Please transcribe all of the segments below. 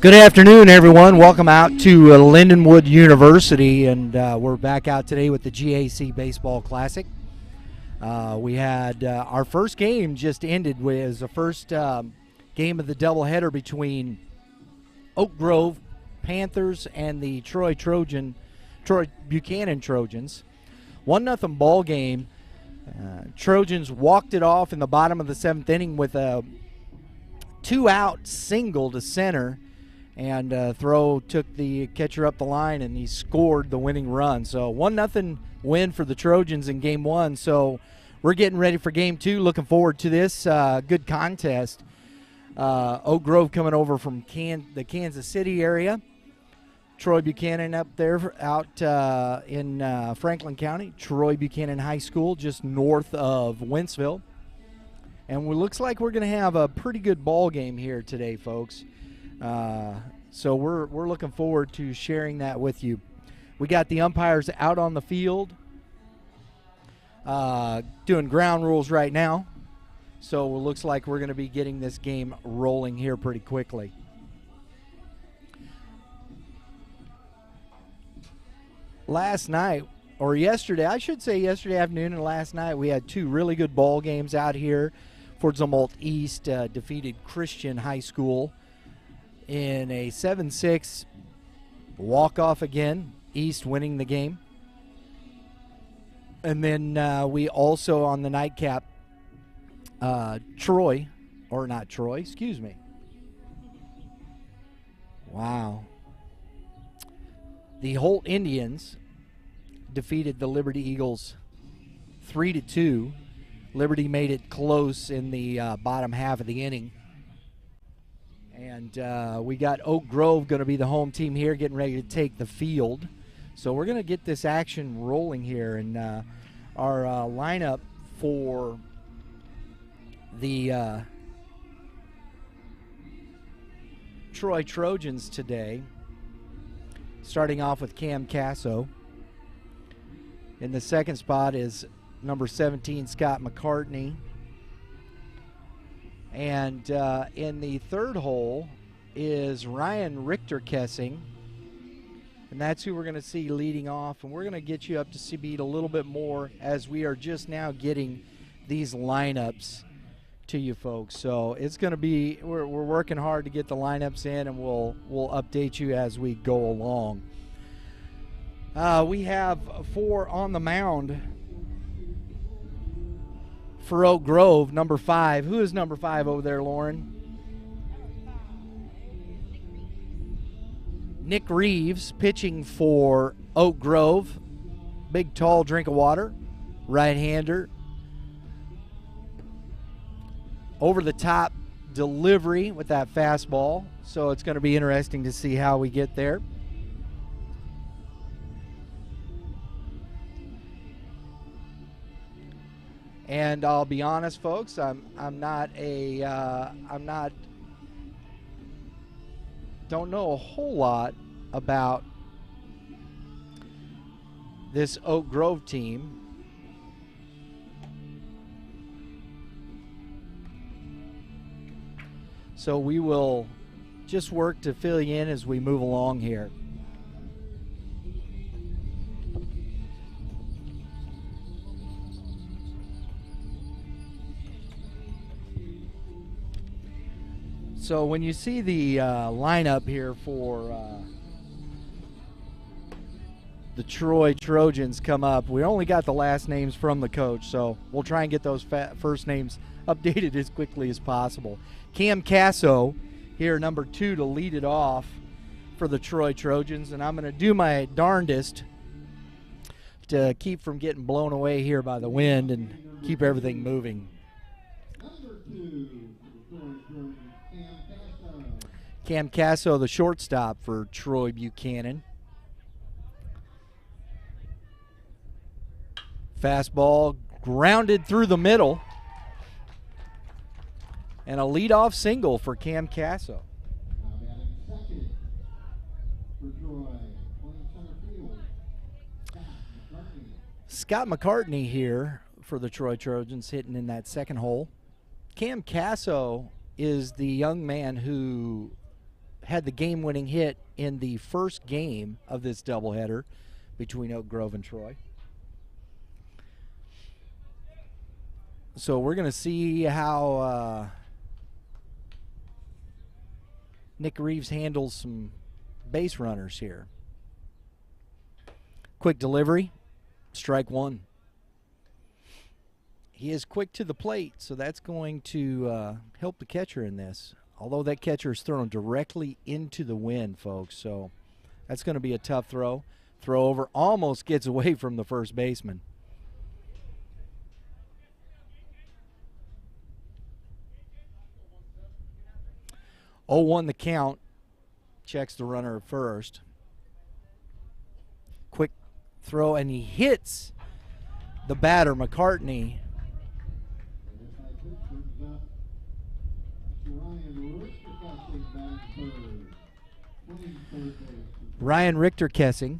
Good afternoon, everyone. Welcome out to Lindenwood University, and we're back out today with the GAC Baseball Classic. We had our first game just ended with the first game of the doubleheader between Oak Grove Panthers and the Troy Buchanan Trojans. 1-0 ball game. Trojans walked it off in the bottom of the seventh inning with a two-out single to center. And throw took the catcher up the line, and he scored the winning run. So 1-0 win for the Trojans in Game 1. So we're getting ready for Game 2. Looking forward to this good contest. Oak Grove coming over from the Kansas City area. Troy Buchanan up there out in Franklin County. Troy Buchanan High School just north of Wentzville. And it looks like we're going to have a pretty good ball game here today, folks. So we're looking forward to sharing that with you. We got the umpires out on the field doing ground rules right now. So it looks like we're going to be getting this game rolling here pretty quickly. Last night, or yesterday, I should say yesterday afternoon and last night, we had two really good ball games out here. Fort Zumwalt East defeated Christian High School in a 7-6 walk-off again, East winning the game. And then we also on the nightcap, Wow. The Holt Indians defeated the Liberty Eagles 3-2. Liberty made it close in the bottom half of the inning. And we got Oak Grove going to be the home team here, getting ready to take the field. So we're going to get this action rolling here. And our lineup for the Troy Trojans today, starting off with Cam Casso. In the second spot is number 17, Scott McCartney. And in the third hole is Ryan Richter-Kessing. And that's who we're going to see leading off. And we're going to get you up to speed a little bit more as we are just now getting these lineups to you folks. So it's going to be, we're working hard to get the lineups in, and we'll update you as we go along. We have four on the mound for Oak Grove, number 5. Who is number 5 over there, Lauren? Nick Reeves pitching for Oak Grove. Big, tall drink of water. Right-hander. Over-the-top delivery with that fastball. So it's going to be interesting to see how we get there. And I'll be honest, folks, don't know a whole lot about this Oak Grove team. So we will just work to fill you in as we move along here. So when you see the lineup here for the Troy Trojans come up, we only got the last names from the coach, so we'll try and get those first names updated as quickly as possible. Cam Casso here, number 2, to lead it off for the Troy Trojans, and I'm going to do my darndest to keep from getting blown away here by the wind and keep everything moving. Number 2, Cam Casso, the shortstop for Troy Buchanan. Fastball grounded through the middle. And a leadoff single for Cam Casso. Scott McCartney here for the Troy Trojans, hitting in that second hole. Cam Casso is the young man who had the game-winning hit in the first game of this doubleheader between Oak Grove and Troy. So we're going to see how Nick Reeves handles some base runners here. Quick delivery, strike one. He is quick to the plate, so that's going to help the catcher in this. Although that catcher is thrown directly into the wind, folks, so that's going to be a tough throw. Throw over almost gets away from the first baseman. 0-1 the count. Checks the runner at first. Quick throw, and he hits the batter, McCartney. Ryan Richter Kessing.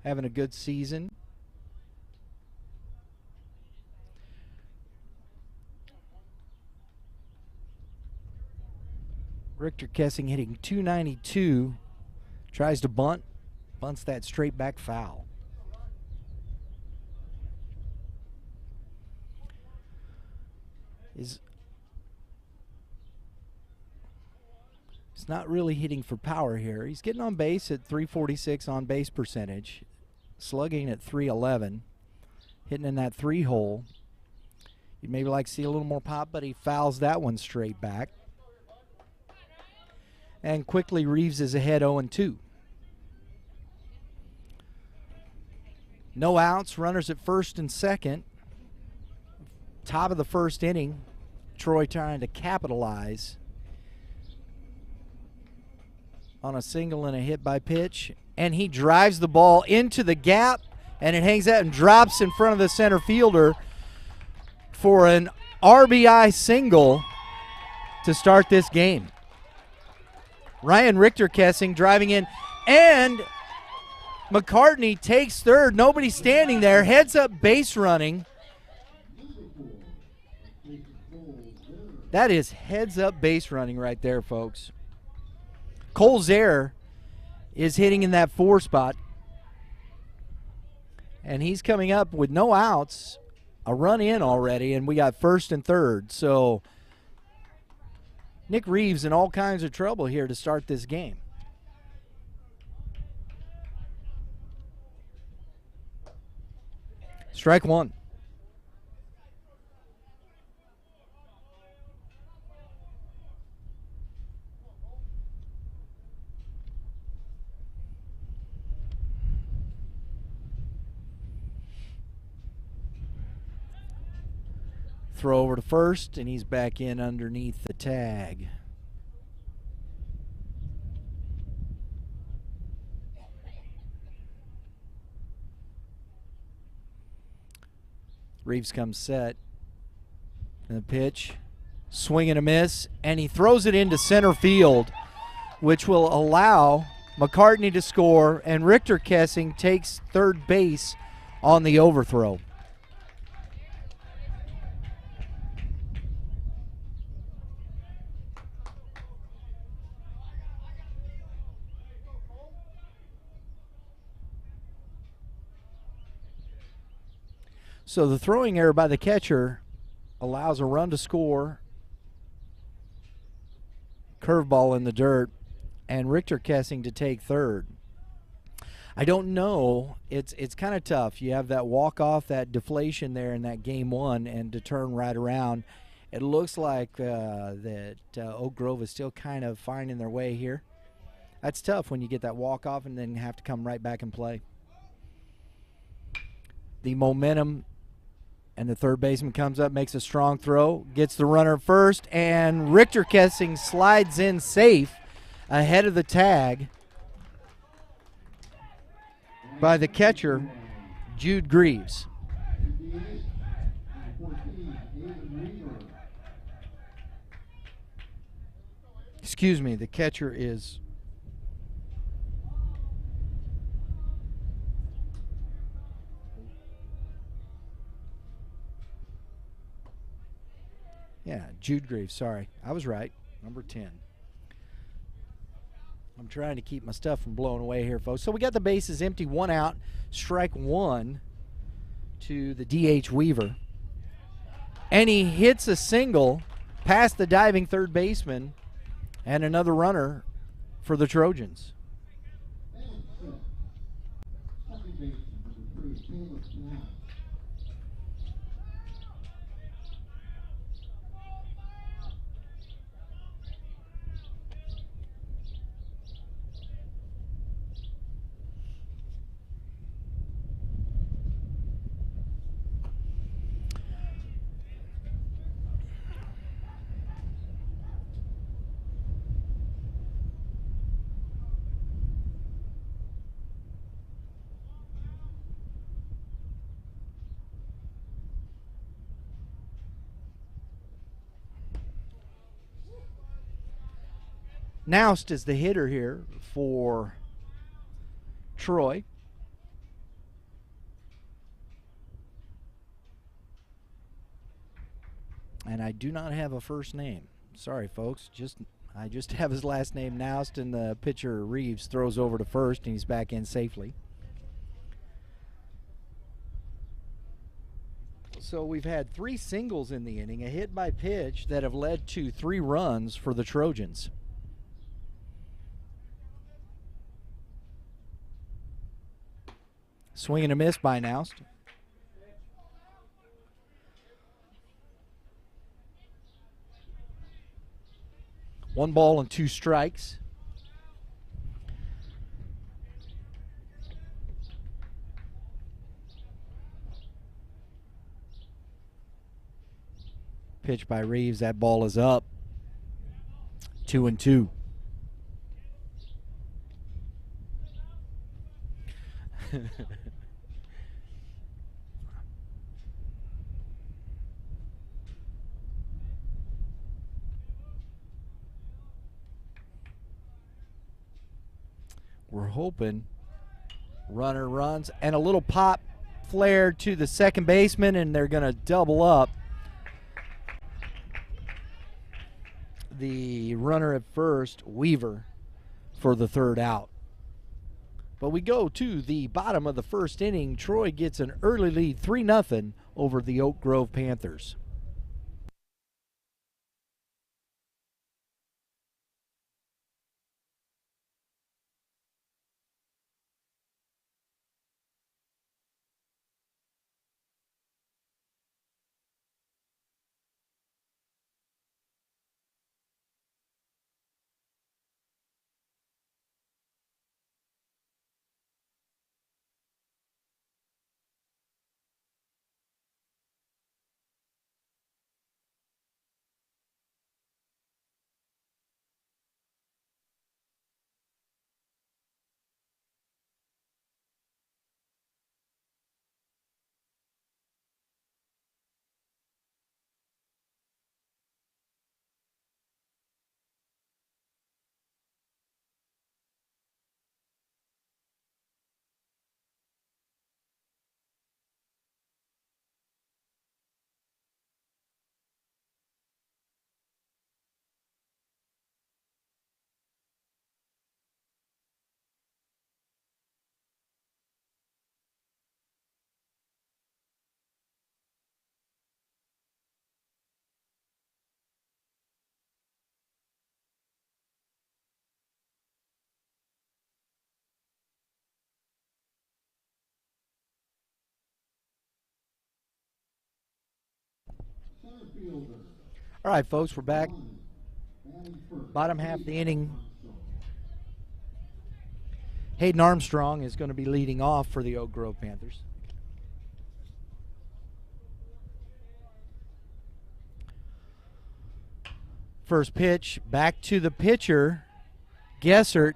Having a good season. Richter Kessing hitting .292. Tries to bunt. Bunts that straight back foul. He's not really hitting for power here. He's getting on base at .346 on base percentage. Slugging at .311. Hitting in that 3 hole. You'd maybe like to see a little more pop, but he fouls that one straight back. And quickly Reeves is ahead 0-2. No outs, runners at first and second. Top of the first inning, Troy trying to capitalize on a single and a hit by pitch. And he drives the ball into the gap, and it hangs out and drops in front of the center fielder for an RBI single to start this game. Ryan Richter Kessing driving in, and McCartney takes third. Nobody standing there. Heads up base running. That is heads up base running right there, folks. Cole Zaire is hitting in that 4 spot. And he's coming up with no outs. A run in already, and we got first and third. So Nick Reeves in all kinds of trouble here to start this game. Strike one. Throw over to first, and he's back in underneath the tag. Reeves comes set. And the pitch, swing and a miss, and he throws it into center field, which will allow McCartney to score, and Richter Kessing takes third base on the overthrow. So the throwing error by the catcher allows a run to score. Curveball in the dirt, and Richter Kessing to take third. I don't know. It's kind of tough. You have that walk-off, that deflation there in that game one, and to turn right around. It looks like that Oak Grove is still kind of finding their way here. That's tough when you get that walk-off and then have to come right back and play. The momentum. And the third baseman comes up, makes a strong throw, gets the runner first, and Richter Kessing slides in safe ahead of the tag by the catcher, Jude Greaves. Excuse me, the catcher is Yeah, Jude Greaves, sorry. I was right. Number 10. I'm trying to keep my stuff from blowing away here, folks. So we got the bases empty, 1 out, strike 1 to the DH Weaver. And he hits a single past the diving third baseman and another runner for the Trojans. Noust is the hitter here for Troy. And I do not have a first name. Sorry, folks. I just have his last name, Noust, and the pitcher, Reeves, throws over to first, and he's back in safely. So we've had 3 singles in the inning, a hit by pitch that have led to 3 runs for the Trojans. Swing and a miss by Noust. One ball and 2 strikes. Pitch by Reeves. That ball is up. 2-2. We're hoping runner runs and a little pop flare to the second baseman, and they're going to double up the runner at first, Weaver, for the 3rd out. But we go to the bottom of the 1st inning. Troy gets an early lead, 3-0 over the Oak Grove Panthers. All right, folks, we're back. Bottom half of the inning. Hayden Armstrong is going to be leading off for the Oak Grove Panthers. First pitch, back to the pitcher. Gessert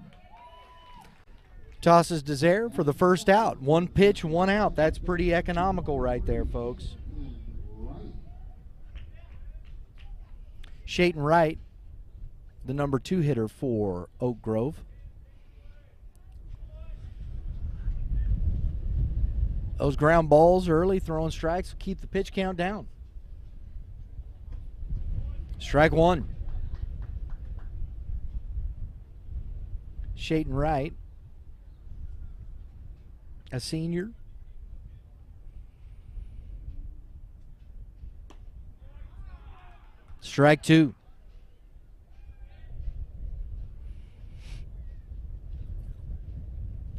tosses Desire for the 1st out. 1 pitch, 1 out. That's pretty economical right there, folks. Shayton Wright, the number 2 hitter for Oak Grove. Those ground balls early, throwing strikes, keep the pitch count down. Strike one. Shaden Wright, a senior. Strike two.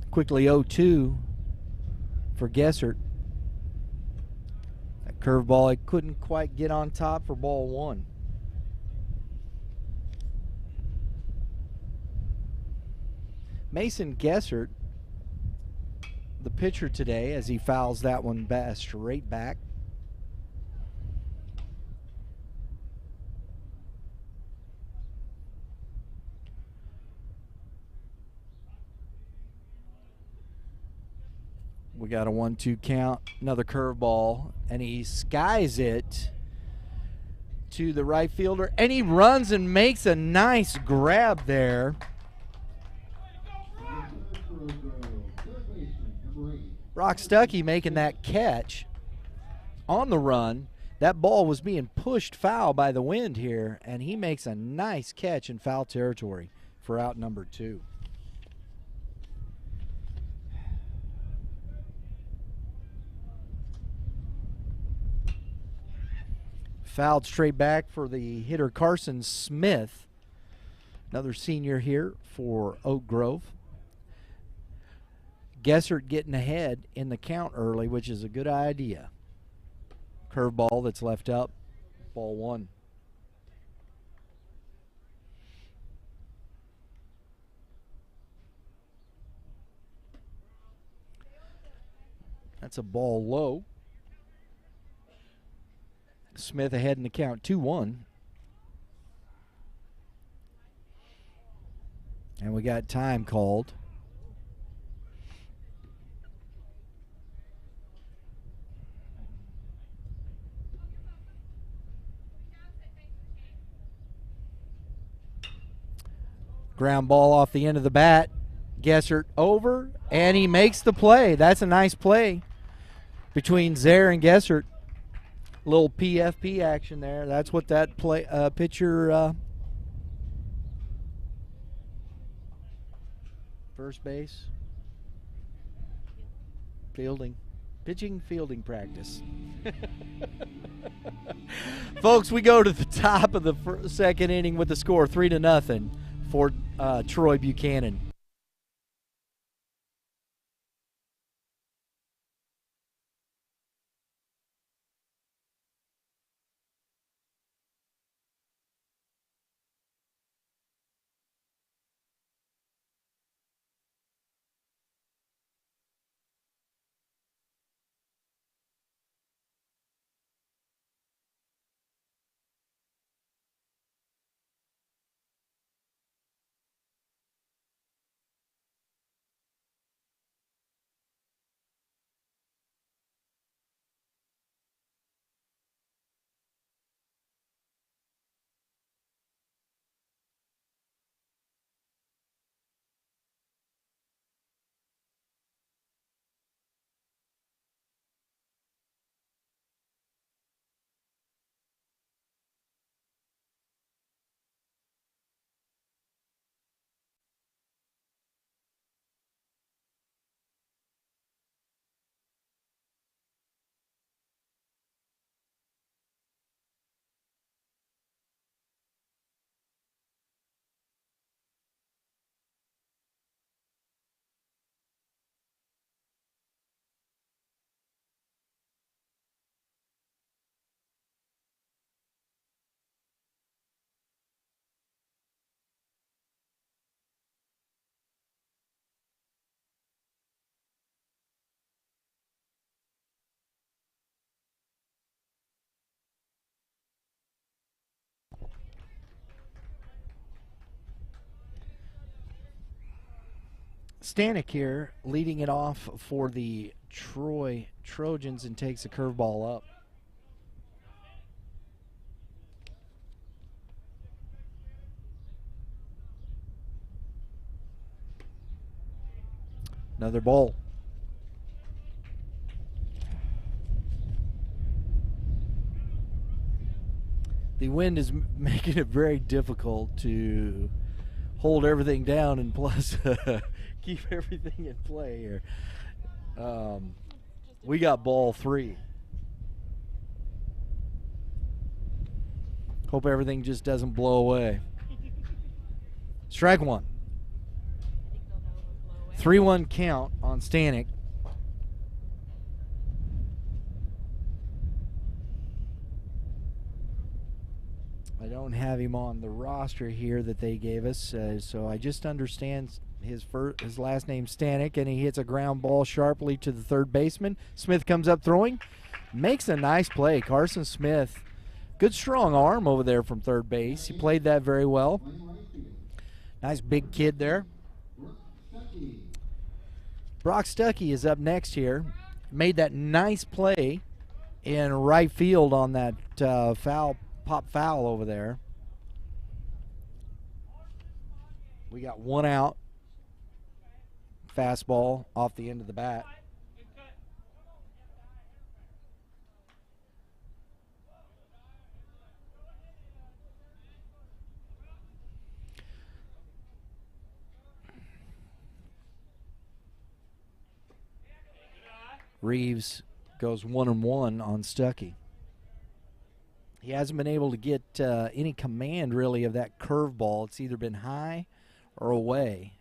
Quickly 0-2 for Gessert. That curveball, I couldn't quite get on top for ball one. Mason Gessert, the pitcher today, as he fouls that one straight back. We got a 1-2 count, another curveball, and he skies it to the right fielder, and he runs and makes a nice grab there. Brock Stuckey making that catch on the run. That ball was being pushed foul by the wind here, and he makes a nice catch in foul territory for out number two. Fouled straight back for the hitter Carson Smith, another senior here for Oak Grove. Gessert getting ahead in the count early, which is a good idea. Curveball that's left up, ball one. That's a ball low. Smith ahead in the count, 2-1. And we got time called. Ground ball off the end of the bat. Gessert over, and he makes the play. That's a nice play between Zare and Gessert. Little PFP action there. That's what that play pitcher first base pitching fielding practice. Folks, we go to the top of the second inning with the score 3-0 for Troy Buchanan. Stanek here leading it off for the Troy Trojans and takes a curveball up. Another ball. The wind is making it very difficult to hold everything down and plus keep everything in play here. We got ball 3. Hope everything just doesn't blow away. Strike 1. 3-1 count on Stanek. I don't have him on the roster here that they gave us, so I just understand his last name Stanek, and he hits a ground ball sharply to the third baseman. Smith comes up throwing, makes a nice play. Carson Smith, good strong arm over there from third base. He played that very well. Nice big kid there. Brock Stuckey is up next here. Made that nice play in right field on that pop foul over there. We got 1 out. Fastball off the end of the bat. Reeves goes 1-1 on Stuckey. He hasn't been able to get any command really of that curveball. It's either been high or away.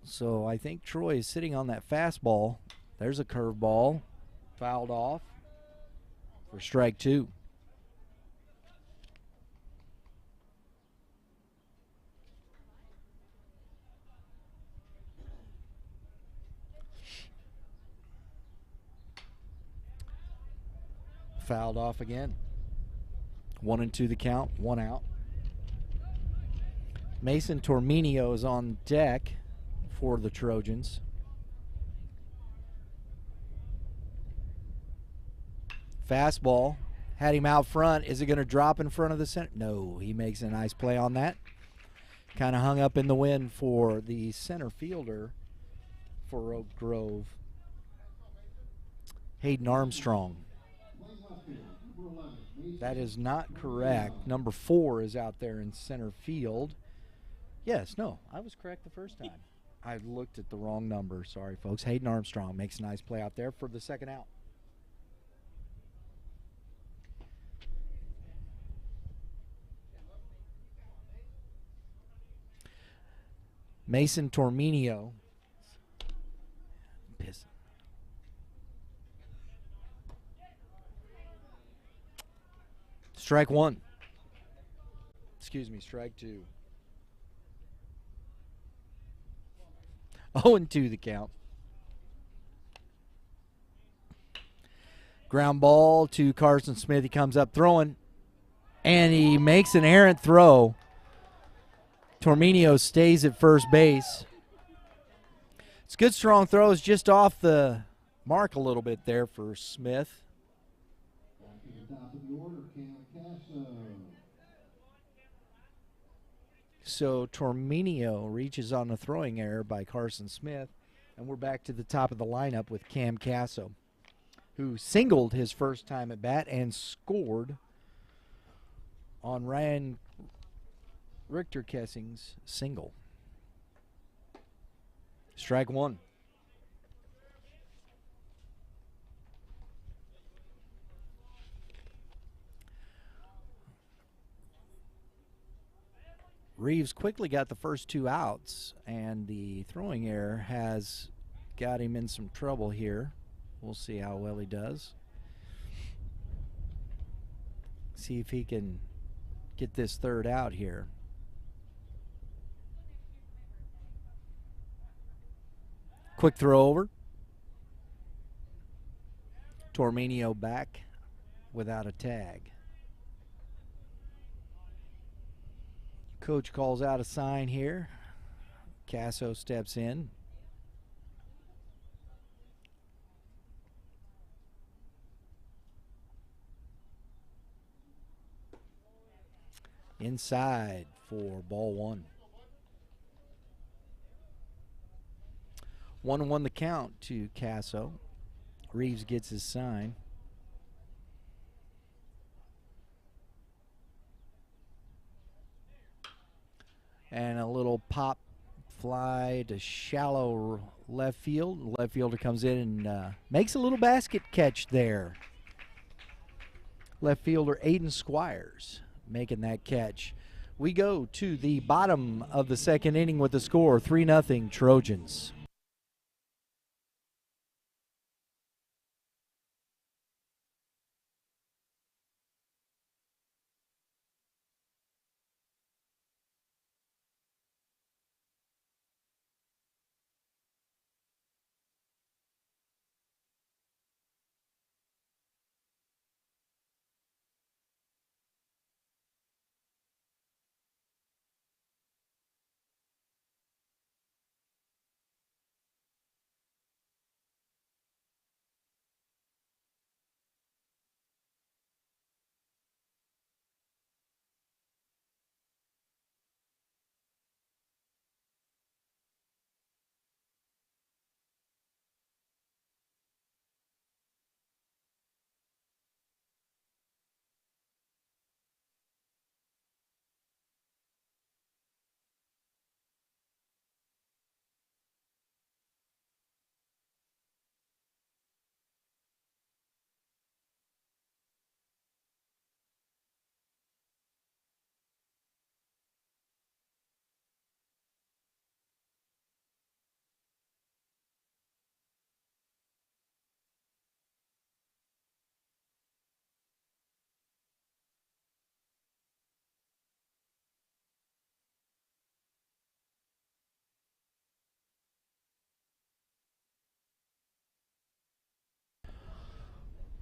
So I think Troy is sitting on that fastball. There's a curveball fouled off for strike 2. Fouled off again. 1-2 the count, 1 out. Mason Torminio is on deck for the Trojans. Fastball. Had him out front. Is it going to drop in front of the center? No, he makes a nice play on that. Kind of hung up in the wind for the center fielder for Oak Grove, Hayden Armstrong. That is not correct. Number 4 is out there in center field. Yes, no, I was correct the first time. I looked at the wrong number. Sorry, folks. Hayden Armstrong makes a nice play out there for the second out. Mason Torminio. Piss. Strike 1. Excuse me, strike 2. 0-2 the count. Ground ball to Carson Smith. He comes up throwing, and he makes an errant throw. Torminio stays at first base. It's good strong throws, just off the mark a little bit there for Smith. So Torminio reaches on a throwing error by Carson Smith, and we're back to the top of the lineup with Cam Casso, who singled his first time at bat and scored on Ryan Richter-Kessing's single. Strike 1. Reeves quickly got the first 2 outs, and the throwing error has got him in some trouble here. We'll see how well he does. See if he can get this third out here. Quick throw over. Torminio back without a tag. Coach calls out a sign here. Casso steps in. Inside for ball 1. 1-1 the count to Casso. Reeves gets his sign. And a little pop fly to shallow left field. Left fielder comes in and makes a little basket catch there. Left fielder Aiden Squires making that catch. We go to the bottom of the second inning with the score 3-0 Trojans.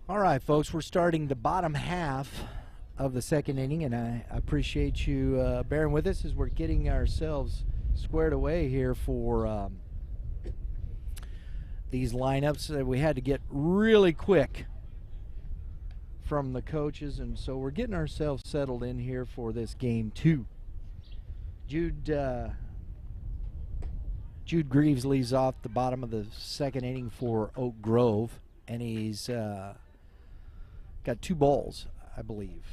All right, folks, we're starting the bottom half of the second inning, and I appreciate you bearing with us as we're getting ourselves squared away here for these lineups that we had to get really quick from the coaches, and so we're getting ourselves settled in here for this game 2. Jude Greaves leads off the bottom of the second inning for Oak Grove, and he's got 2 balls, I believe.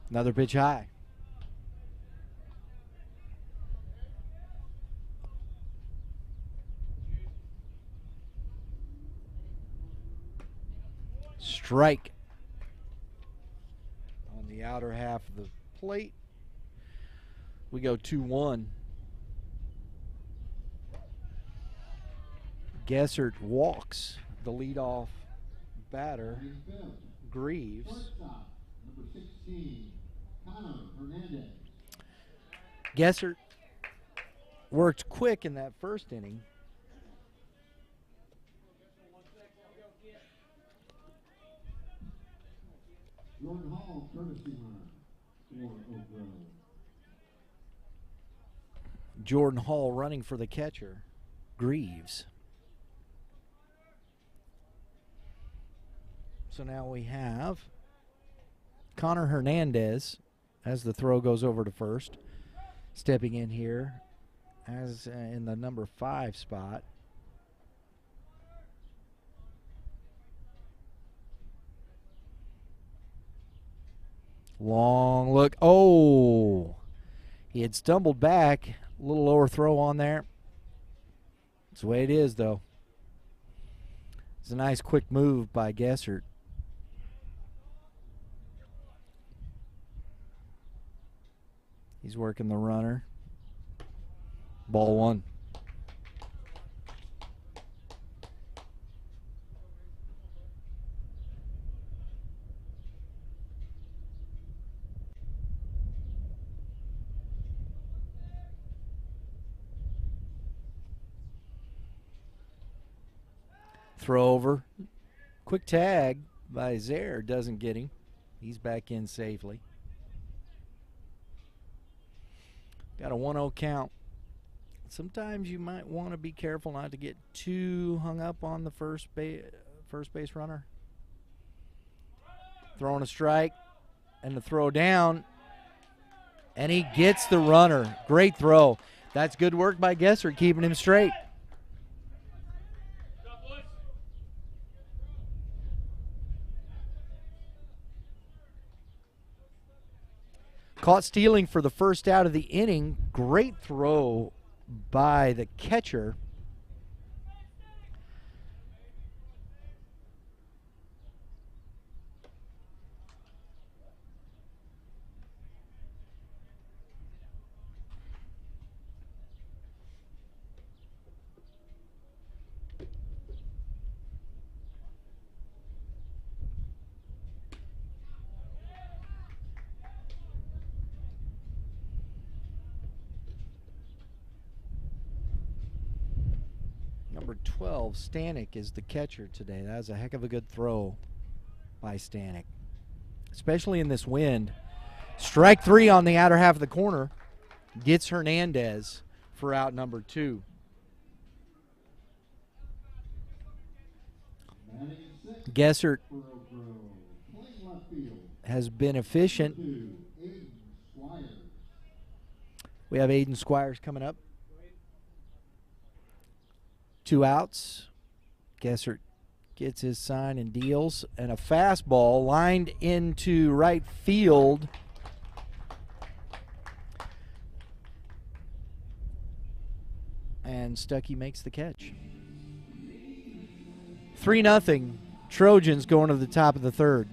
Another pitch high. Strike on the outer half of the plate. We go 2-1. Gessert walks the leadoff batter, Greaves. Shortstop, number 16, Connor Hernandez. Gessert worked quick in that first inning. Jordan Hall, courtesy runner for Oak Grove. Jordan Hall running for the catcher, Greaves. So now we have Connor Hernandez as the throw goes over to first. Stepping in here as in the number 5 spot. Long look. Oh, he had stumbled back. A little lower throw on there. That's the way it is, though. It's a nice quick move by Gessert. He's working the runner. Ball 1. Throw over. Quick tag by Zaire doesn't get him. He's back in safely. Got a 1-0 count. Sometimes you might want to be careful not to get too hung up on the first base runner. Throwing a strike and the throw down. And he gets the runner. Great throw. That's good work by Gessert, keeping him straight. Caught stealing for the first out of the inning. Great throw by the catcher. Number 12, Stanek, is the catcher today. That was a heck of a good throw by Stanek, especially in this wind. Strike 3 on the outer half of the corner. Gets Hernandez for out number 2. Gessert has been efficient. We have Aiden Squires coming up. 2 outs. Gessert gets his sign and deals. And a fastball lined into right field. And Stuckey makes the catch. 3-0. Trojans going to the top of the third.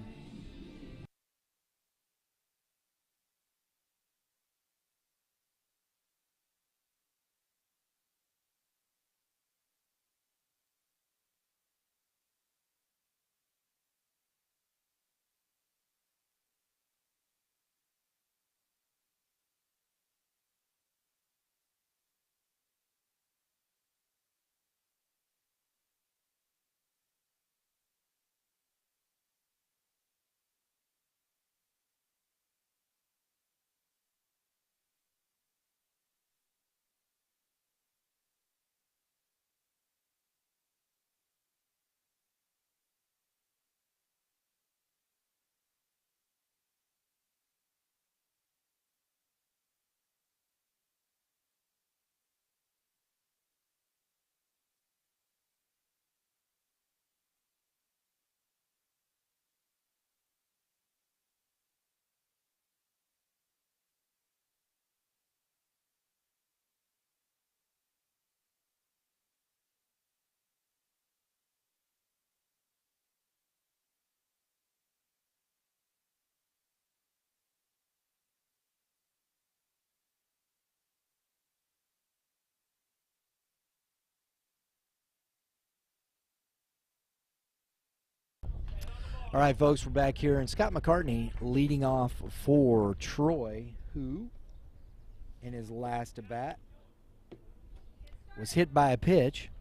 All right, folks, we're back here, and Scott McCartney leading off for Troy, who, in his last at-bat, was hit by a pitch.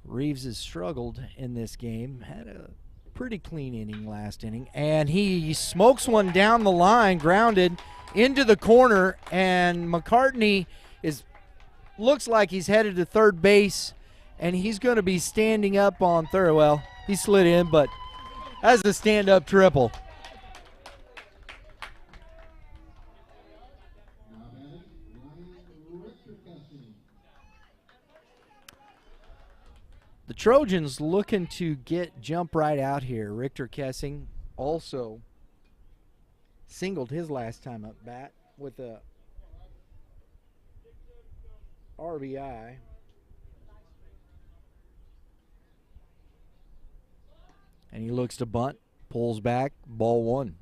Reeves has struggled in this game, had a pretty clean inning last inning, and he smokes one down the line, grounded into the corner, and McCartney looks like he's headed to third base, and he's going to be standing up on third. Well, he slid in, but that's a stand-up triple. The Trojans looking to jump right out here. Richter Kessing also singled his last time up bat with a RBI. And he looks to bunt, pulls back, ball 1.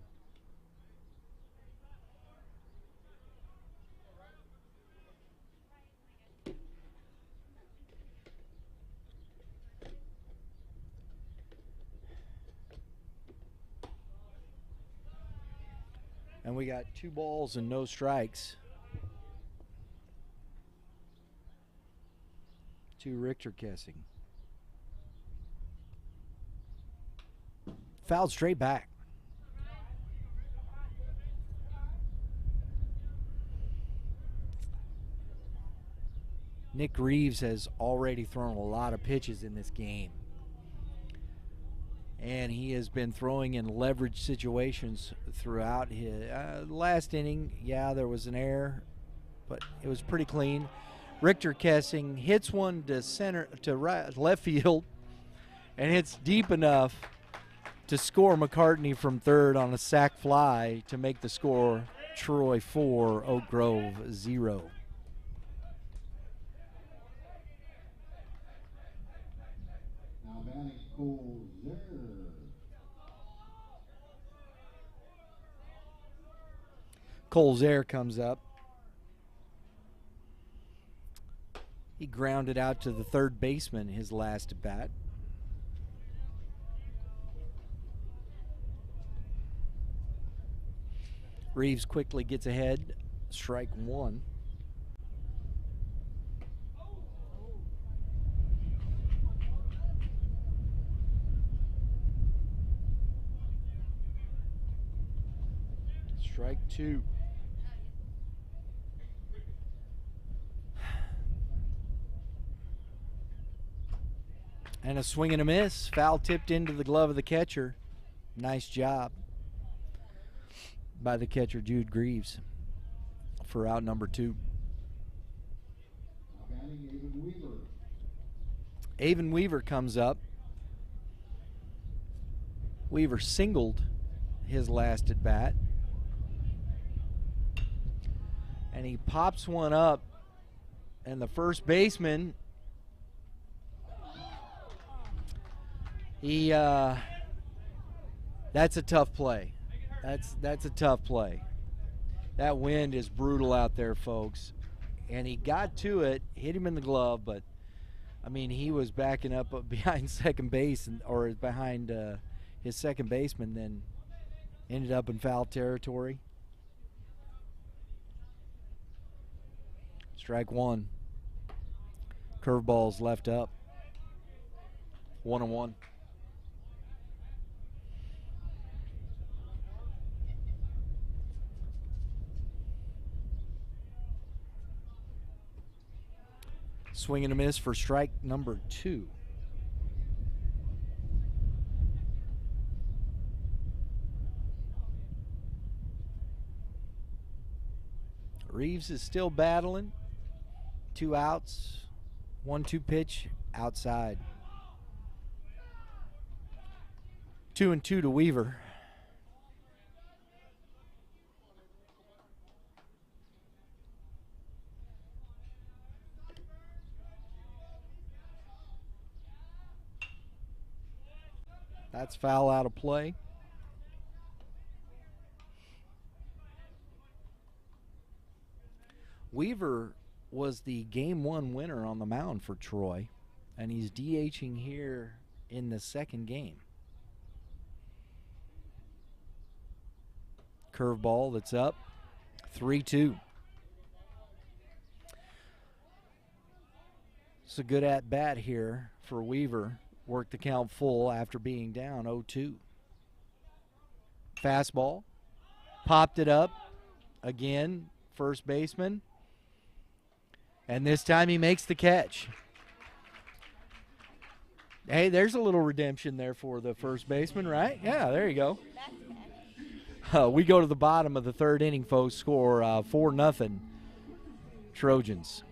And we got 2 balls and no strikes to Richter Kessing. Fouled straight back. Nick Greaves has already thrown a lot of pitches in this game. And he has been throwing in leverage situations throughout his last inning. Yeah, there was an error, but it was pretty clean. Richter Kessing hits one to left field, and hits deep enough to score McCartney from third on a sac fly to make the score Troy 4, Oak Grove 0. Now batting Colzer. Colzer comes up. He grounded out to the third baseman his last at bat. Reeves quickly gets ahead. Strike one. Strike two. And a swing and a miss. Foul tipped into the glove of the catcher. Nice job by the catcher, Jude Greaves, for out number 2. Now batting Avon Weaver. Avon Weaver comes up. Weaver singled his last at bat. And he pops one up. And the first baseman, that's a tough play. That's a tough play. That wind is brutal out there, folks. And he got to it, hit him in the glove, but I mean, he was backing up behind second base or behind his second baseman, then ended up in foul territory. Strike one. Curveball's left up. 1-1. Swing and a miss for strike number 2. Reeves is still battling. 2 outs. 1-2 pitch outside. 2-2 to Weaver. That's foul out of play. Weaver was the game 1 winner on the mound for Troy, and he's DHing here in the second game. Curveball that's up. 3-2. It's a good at bat here for Weaver. Worked the count full after being down 0-2. Fastball. Popped it up. Again, first baseman. And this time he makes the catch. Hey, there's a little redemption there for the first baseman, right? Yeah, there you go. We go to the bottom of the third inning, folks. Score 4-0 Trojans.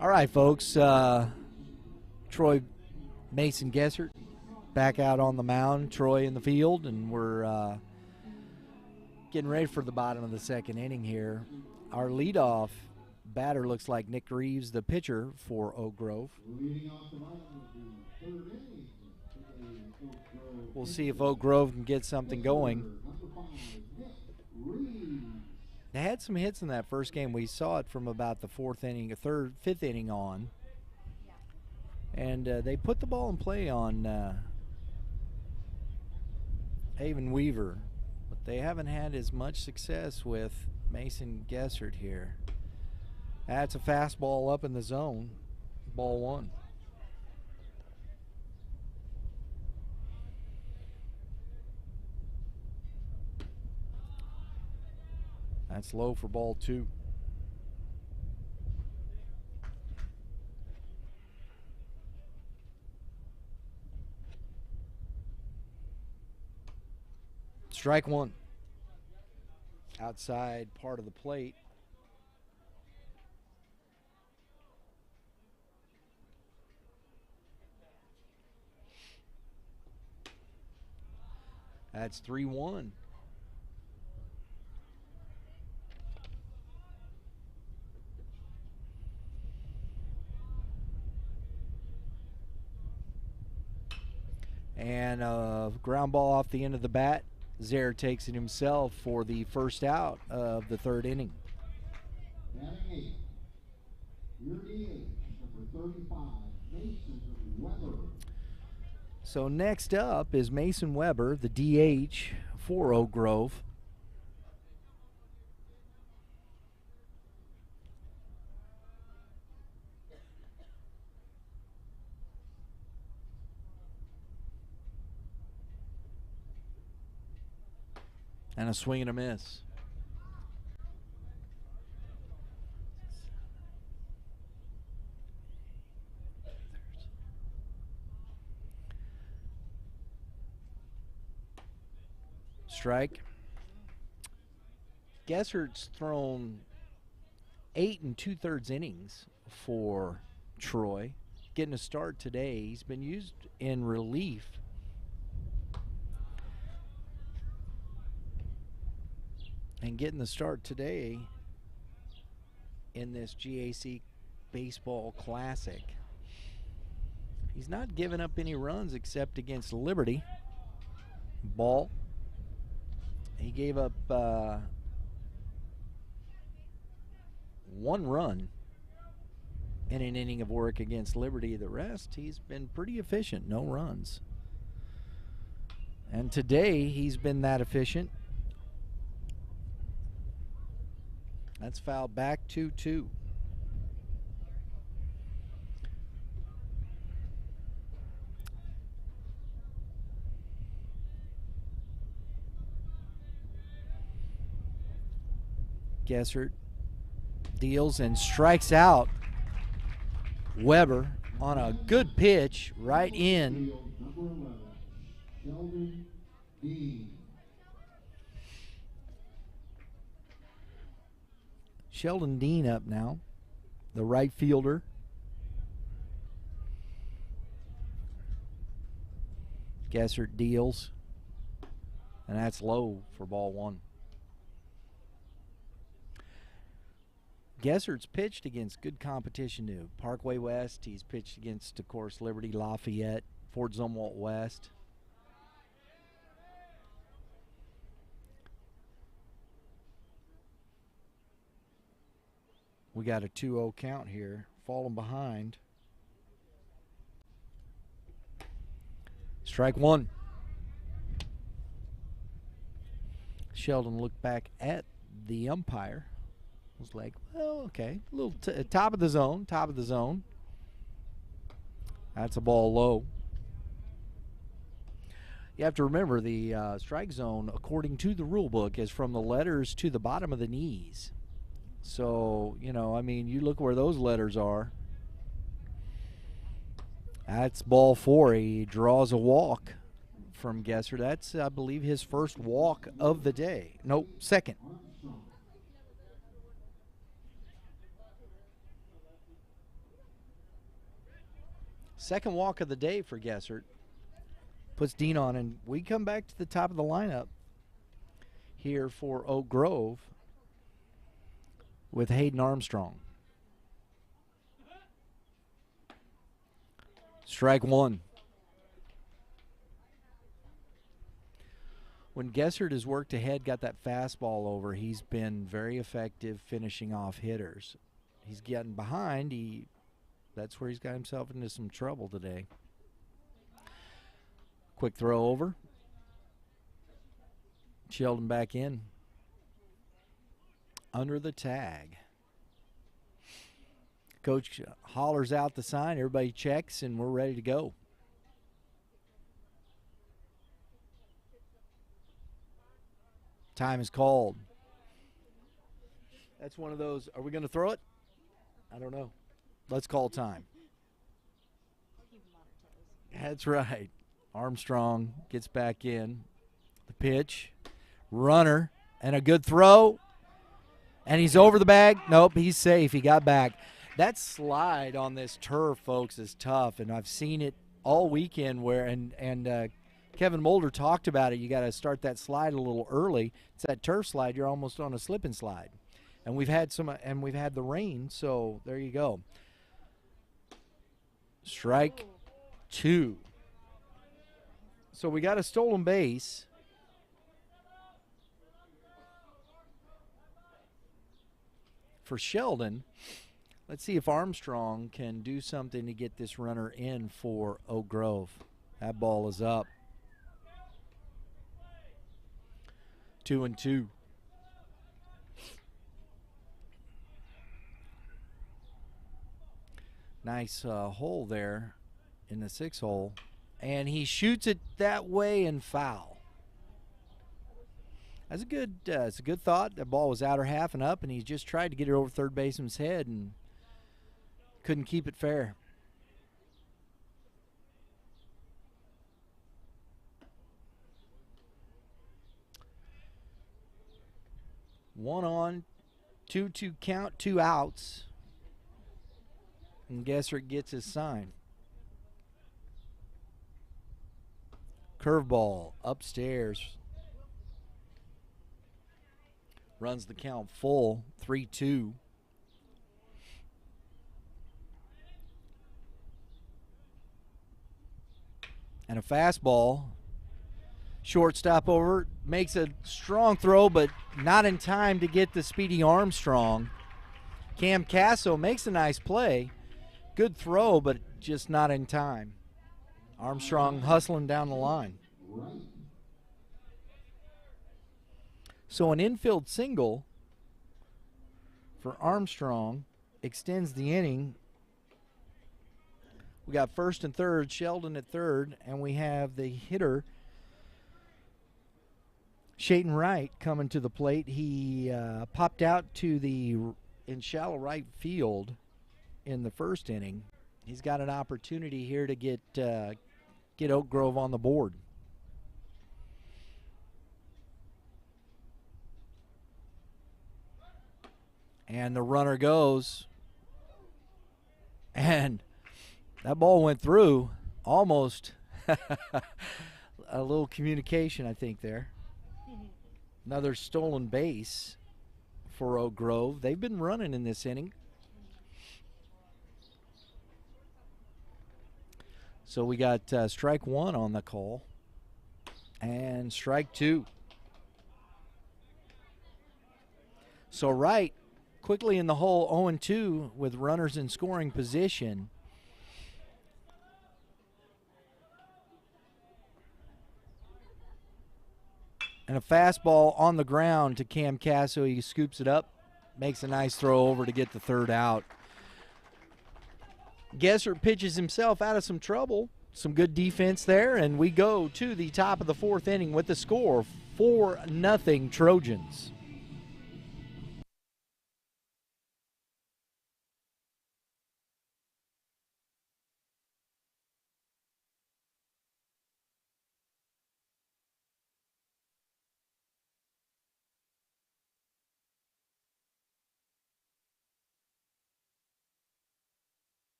All right, folks. Troy Mason Gessert back out on the mound. Troy in the field, and we're getting ready for the bottom of the second inning here. Our leadoff batter looks like Nick Greaves, the pitcher for Oak Grove. Leading off the bottom of the third inning. Oak Grove We'll see if Oak Grove can get something going. Number 5, Nick Greaves. They had some hits in that first game. We saw it from about the fifth inning on. And they put the ball in play on Haven Weaver. But they haven't had as much success with Mason Gessert here. That's a fastball up in the zone. Ball 1. That's low for ball 2. Strike 1. Outside part of the plate. That's 3-1. And a ground ball off the end of the bat. Zare takes it himself for the first out of the third inning. Batting 8. Your DH, number 35, Mason Weber. So next up is Mason Weber, the DH for Oak Grove. And a swing and a miss. Strike. Gessert's thrown 8 2/3 innings for Troy. Getting a start today. He's been used in relief. And getting the start today in this GAC Baseball Classic. He's not giving up any runs except against Liberty. Ball. He gave up 1 run in an inning of work against Liberty. The rest, he's been pretty efficient. No runs. And today, he's been that efficient. That's fouled back 2-2. Gessert deals and strikes out Weber on a good pitch right in. Number 11, Sheldon Dean. Sheldon Dean up now, the right fielder. Gessert deals, and that's low for ball 1. Gessert's pitched against good competition too. Parkway West, he's pitched against, of course, Liberty, Lafayette, Fort Zumwalt West. We got a 2-0 count here, falling behind. Strike 1. Sheldon looked back at the umpire. Was like, well, okay, a little top of the zone, top of the zone. That's a ball low. You have to remember the strike zone, according to the rule book, is from the letters to the bottom of the knees. So, you know, I mean, you look where those letters are. That's ball 4. He draws a walk from Gesser. That's, I believe, his first walk of the day. Nope, second. Second walk of the day for Gessert. Puts Dean on, and we come back to the top of the lineup here for Oak Grove with Hayden Armstrong. Strike one. When Gessert has worked ahead, got that fastball over, he's been very effective finishing off hitters. He's getting behind. That's where he's got himself into some trouble today. Quick throw over. Sheldon back in. Under the tag. Coach hollers out the sign. Everybody checks, and we're ready to go. Time is called. That's one of those. Are we going to throw it? I don't know. Let's call time. That's right. Armstrong gets back in. The pitch. Runner. And a good throw. And he's over the bag. Nope, he's safe. He got back. That slide on this turf, folks, is tough. And I've seen it all weekend where, and Kevin Moulder talked about it. You got to start that slide a little early. It's that turf slide. You're almost on a slip and slide. And we've had the rain, so there you go. Strike two. So we got a stolen base. For Sheldon, let's see if Armstrong can do something to get this runner in for Oak Grove. That ball is up. 2-2. Nice hole there in the 6 hole. And he shoots it that way and foul. That's it's a good thought. The ball was outer half and up, and he just tried to get it over third baseman's head and couldn't keep it fair. One on, 2-2 count, 2 outs. And Gessert gets his sign. Curveball upstairs. Runs the count full, 3-2. And a fastball. Shortstop over, makes a strong throw, but not in time to get the speedy Armstrong. Cam Casso makes a nice play. Good throw, but just not in time. Armstrong hustling down the line. So an infield single for Armstrong extends the inning. We got first and third, Sheldon at third, and we have the hitter, Shaden Wright, coming to the plate. He popped out in shallow right field in the first inning. He's got an opportunity here to get Oak Grove on the board. And the runner goes. And that ball went through almost. A little communication, I think, there. Another stolen base for Oak Grove. They've been running in this inning. So we got strike one on the call. And strike two. So Wright quickly in the hole, 0-2 with runners in scoring position. And a fastball on the ground to Cam Casso. He scoops it up, makes a nice throw over to get the third out. Gessert pitches himself out of some trouble. Some good defense there, and we go to the top of the fourth inning with the score, 4-0 Trojans.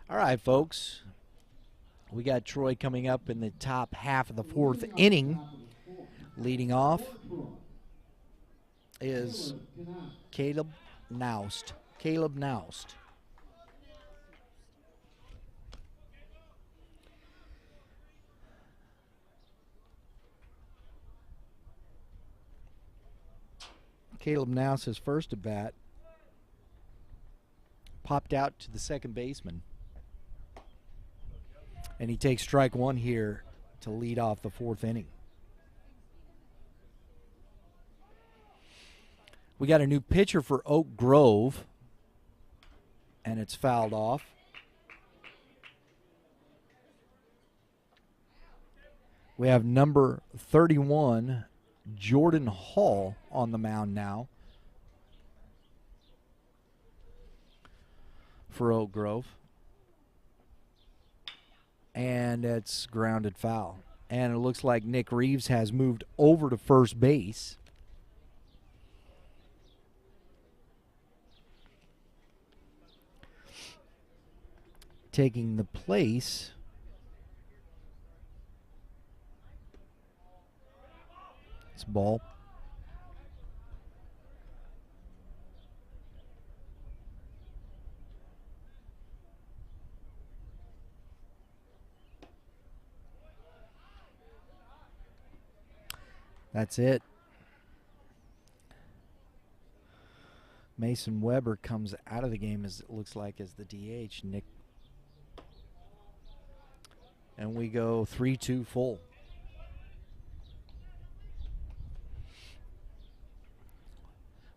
All right, folks. We got Troy coming up in the top half of the fourth inning. Leading off is Caleb Naust. Caleb Naust. Caleb Naust, his first at bat, popped out to the second baseman. And he takes strike one here to lead off the fourth inning. We got a new pitcher for Oak Grove, and it's fouled off. We have number 31, Jordan Hall, on the mound now for Oak Grove. And it's grounded foul. And it looks like Nick Reeves has moved over to first base. Taking the place it's ball. That's it. Mason Weber comes out of the game, as it looks like, as the DH. Nick. And we go 3-2 full.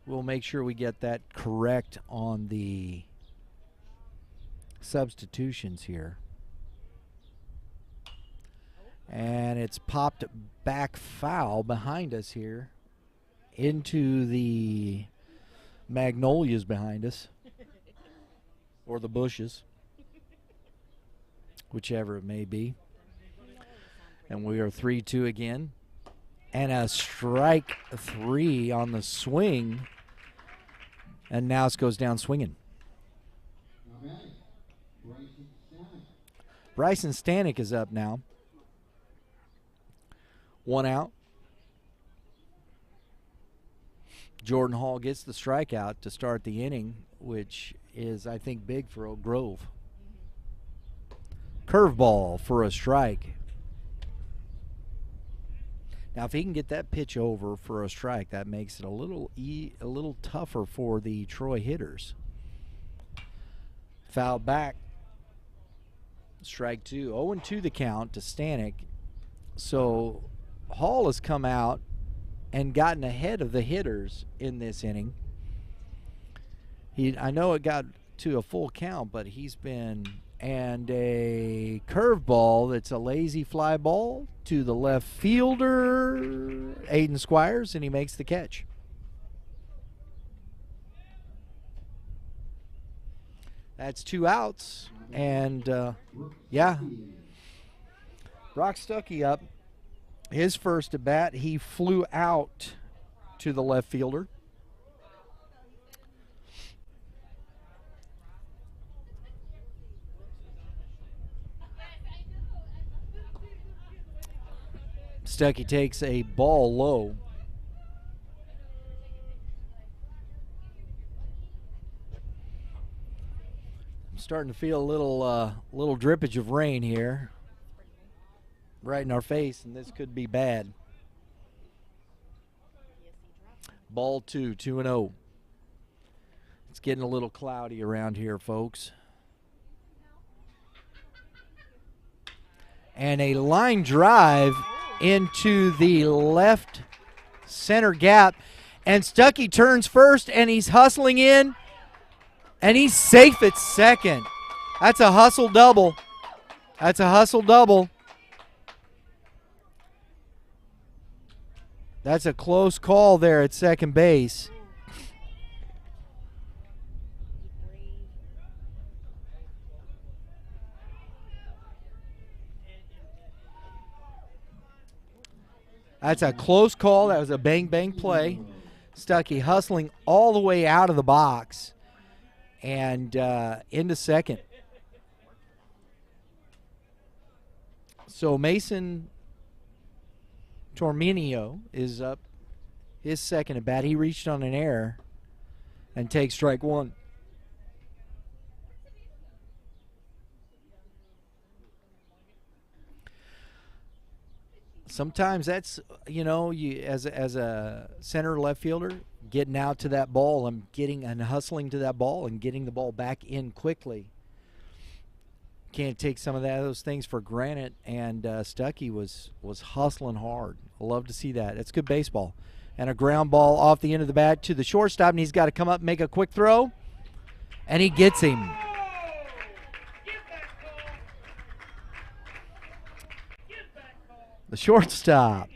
We'll make sure we get that correct on the substitutions here. And it's popped back foul behind us here into the magnolias behind us, or the bushes, whichever it may be. And we are 3-2 again. And a strike three on the swing. And now it goes down swinging. Bryson Stanek is up now. One out. Jordan Hall gets the strikeout to start the inning, which is, I think, big for Oak Grove. Curveball for a strike. Now, if he can get that pitch over for a strike, that makes it a little tougher for the Troy hitters. Foul back. Strike two. 0-2 the count to Stanek. So Hall has come out and gotten ahead of the hitters in this inning. I know it got to a full count, but he's been, and a curveball that's a lazy fly ball to the left fielder, Aiden Squires, and he makes the catch. That's 2 outs, and Brock Stuckey up. His first at bat, he flew out to the left fielder. Stuckey takes a ball low. I'm starting to feel a little drippage of rain here. Right in our face, and this could be bad. Ball 2, 2-0. It's getting a little cloudy around here, folks. And a line drive into the left center gap. And Stuckey turns first, and he's hustling in. And he's safe at second. That's a hustle double. That's a hustle double. That's a close call there at second base. That's a close call. That was a bang-bang play. Stuckey hustling all the way out of the box and into second. So Mason Torminio is up his second at bat. He reached on an error and takes strike one. Sometimes that's, you as a center left fielder, getting out to that ball and hustling to that ball and getting the ball back in quickly. Can't take some of those things for granted, and Stuckey was hustling hard. I love to see that. That's good baseball. And a ground ball off the end of the bat to the shortstop, and he's got to come up and make a quick throw, and he gets him. The shortstop,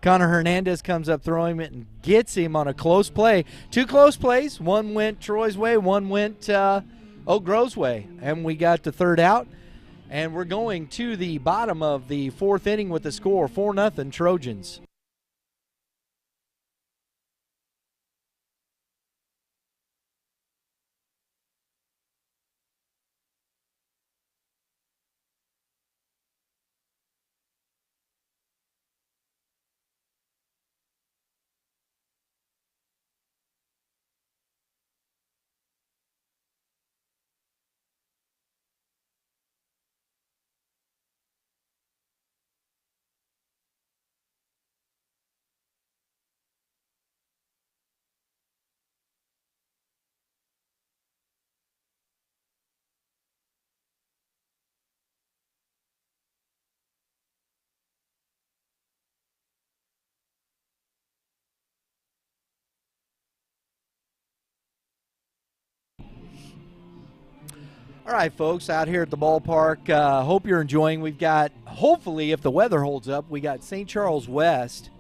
Connor Hernandez, comes up throwing it and gets him on a close play. Two close plays. One went Troy's way, one went Oak Grove's way. And we got the third out. And we're going to the bottom of the fourth inning with the score, 4-0 Trojans. All right, folks, out here at the ballpark, hope you're enjoying. We've got, hopefully, if the weather holds up, we got St. Charles West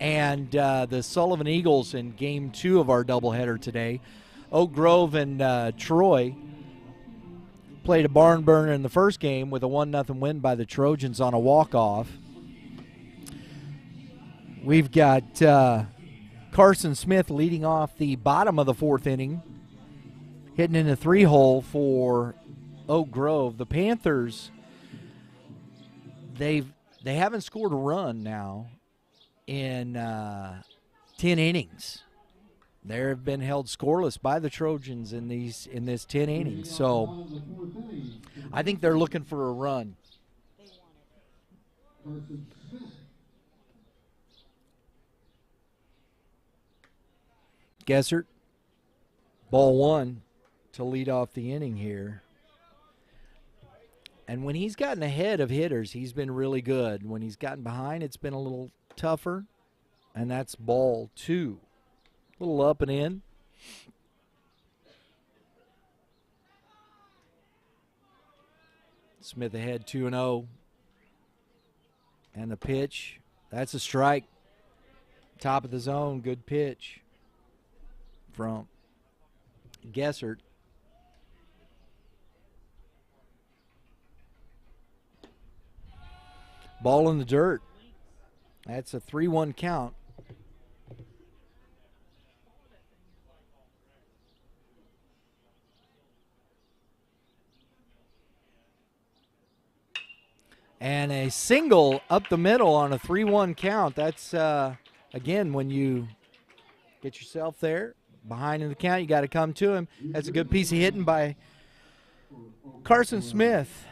and the Sullivan Eagles in Game 2 of our doubleheader today. Oak Grove and Troy played a barn burner in the first game with a 1-0 win by the Trojans on a walk-off. We've got Carson Smith leading off the bottom of the fourth inning, hitting in a 3-hole for Oak Grove. The Panthers, they haven't scored a run now in 10 innings. They have been held scoreless by the Trojans in this 10 innings. So I think they're looking for a run. Gessert, ball one to lead off the inning here. And when he's gotten ahead of hitters, he's been really good. When he's gotten behind, it's been a little tougher. And that's ball two. A little up and in. Smith ahead 2-0. And the pitch, that's a strike. Top of the zone, good pitch from Gessert. Ball in the dirt. That's a 3-1 count. And a single up the middle on a 3-1 count. That's, again, when you get yourself there, behind in the count, you got to come to him. That's a good piece of hitting by Carson Smith.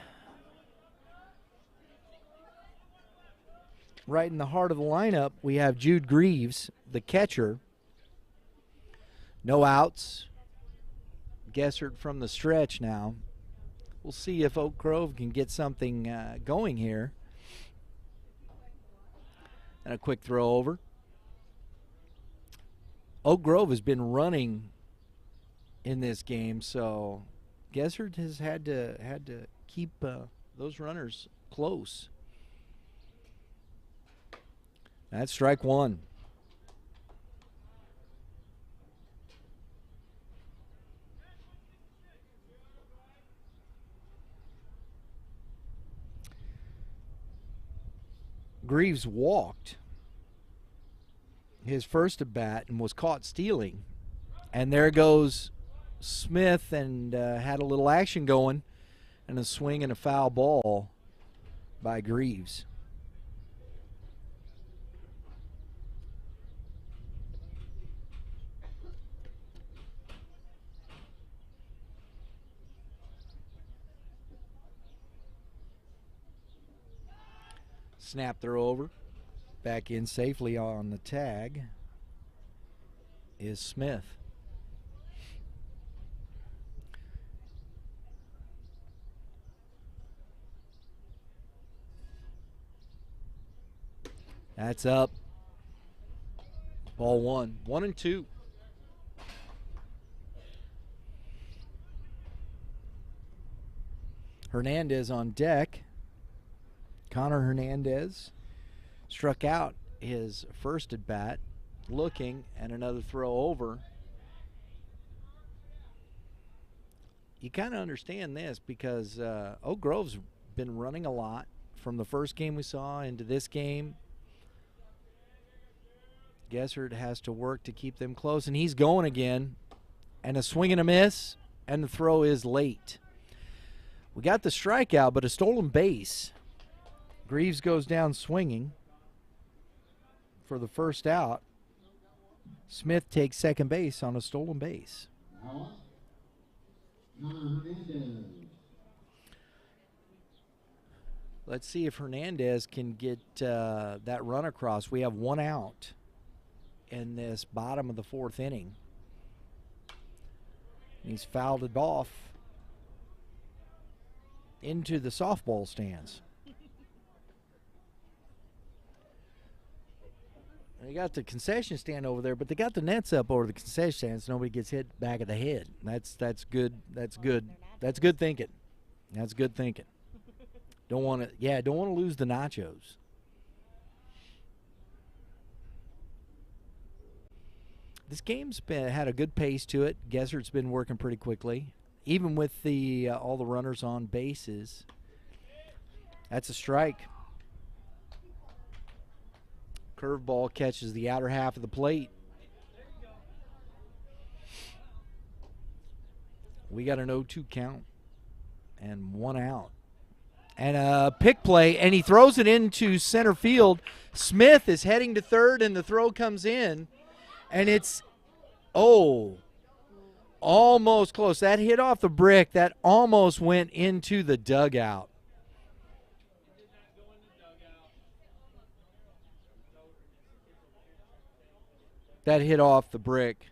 Right in the heart of the lineup, we have Jude Greaves, the catcher. No outs. Gessert from the stretch now. We'll see if Oak Grove can get something going here. And a quick throw over. Oak Grove has been running in this game, so Gessert has had to keep those runners close. That's strike one. Greaves walked his first at bat and was caught stealing. And there goes Smith and had a little action going and a swing and a foul ball by Greaves. Snap throw over. Back in safely on the tag is Smith. That's up. Ball one. 1-2. Hernandez on deck. Connor Hernandez struck out his first at bat, looking, and another throw over. You kind of understand this because Oak Grove's been running a lot from the first game we saw into this game. Gessert has to work to keep them close, and he's going again. And a swing and a miss, and the throw is late. We got the strikeout, but a stolen base. Greaves goes down swinging for the first out. Smith takes second base on a stolen base. Let's see if Hernandez can get that run across. We have one out in this bottom of the fourth inning. He's fouled it off into the softball stands. They got the concession stand over there, but they got the nets up over the concession stand so nobody gets hit back of the head. That's good. That's good. That's good thinking. That's good thinking. Don't want to lose the nachos. This game's had a good pace to it. Gessert's been working pretty quickly, even with the all the runners on bases. That's a strike. Curveball catches the outer half of the plate. We got an 0-2 count and one out. And a pick play, and he throws it into center field. Smith is heading to third, and the throw comes in. And it's, almost close. That hit off the brick. That almost went into the dugout. That hit off the brick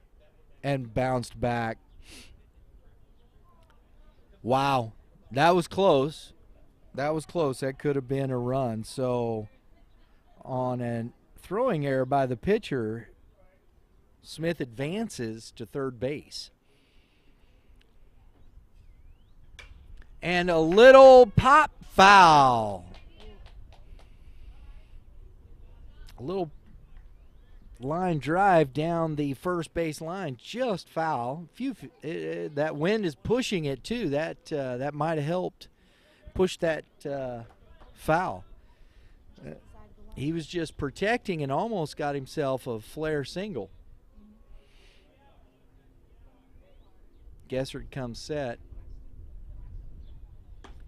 and bounced back. Wow. That was close. That was close. That could have been a run. So on a throwing error by the pitcher, Smith advances to third base. And a little pop foul. A little line drive down the first base line, just foul. That wind is pushing it too. That might have helped push that foul. He was just protecting and almost got himself a flare single. Gessert comes set.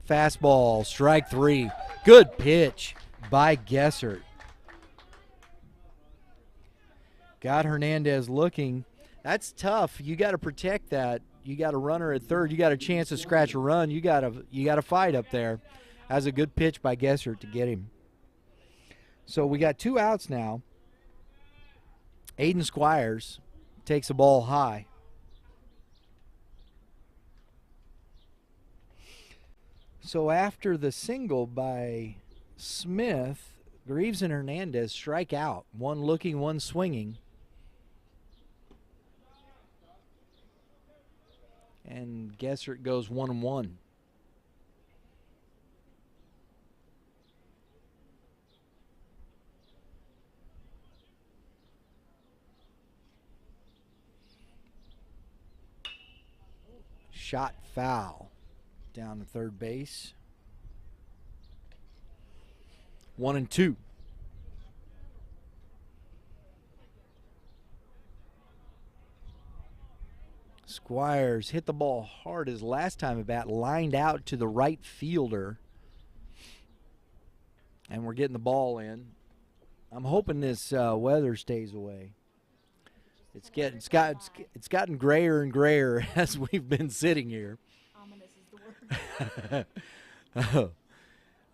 Fastball, strike three. Good pitch by Gessert. Got Hernandez looking. That's tough. You got to protect that. You got a runner at third. You got a chance to scratch a run. You got to fight up there. That's a good pitch by Gessert to get him. So we got two outs now. Aiden Squires takes the ball high. So after the single by Smith, Greaves and Hernandez strike out. One looking, one swinging. And Gessert goes 1-1. Shot foul down to third base. 1-2. Squires hit the ball hard his last time at bat, lined out to the right fielder. And we're getting the ball in. I'm hoping this weather stays away. It's gotten grayer and grayer as we've been sitting here. Ominous is the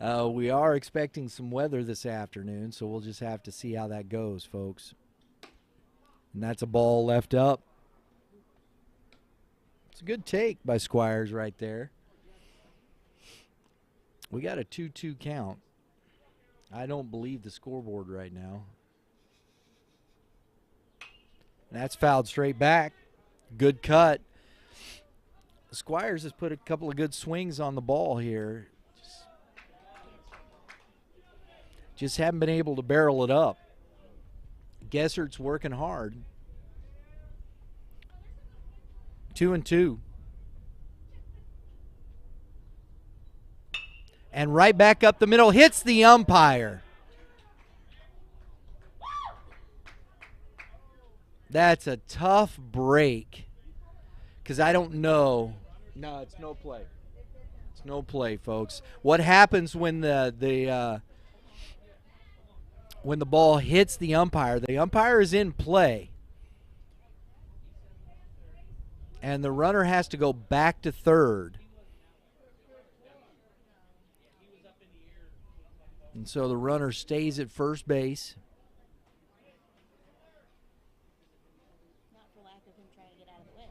word. We are expecting some weather this afternoon, so we'll just have to see how that goes, folks. And that's a ball left up. It's a good take by Squires right there. We got a 2-2 count. I don't believe the scoreboard right now. And that's fouled straight back. Good cut. Squires has put a couple of good swings on the ball here. Just haven't been able to barrel it up. Gessert's working hard. 2-2. And right back up the middle, hits the umpire. That's a tough break because I don't know. No, it's no play. It's no play, folks. What happens when the ball hits the umpire? The umpire is in play, and the runner has to go back to third. And so the runner stays at first base. Not for lack of him trying to get out of the way.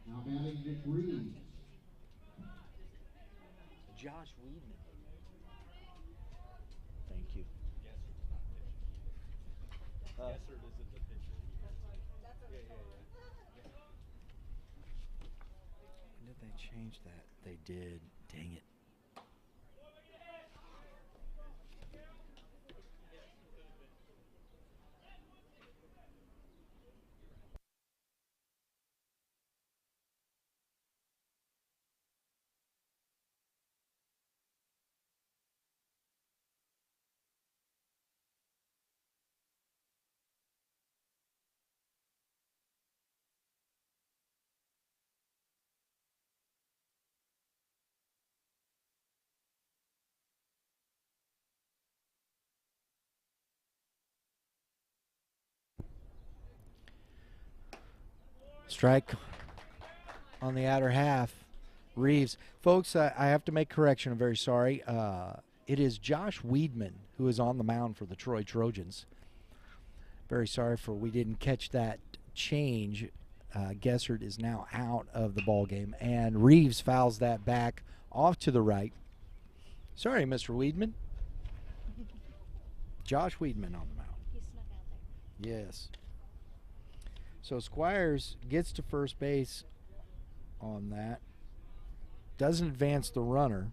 Now batting Jude Greaves. Josh Weedman. Thank you. When did they change that? They did. Dang it. Strike on the outer half. Reeves. Folks, I have to make correction. I'm very sorry. It is Josh Weedman who is on the mound for the Troy Trojans. Very sorry for we didn't catch that change. Gessert is now out of the ball game, and Reeves fouls that back off to the right. Sorry, Mr. Weedman. Josh Weedman on the mound. He snuck out there. Yes. So Squires gets to first base on that. Doesn't advance the runner.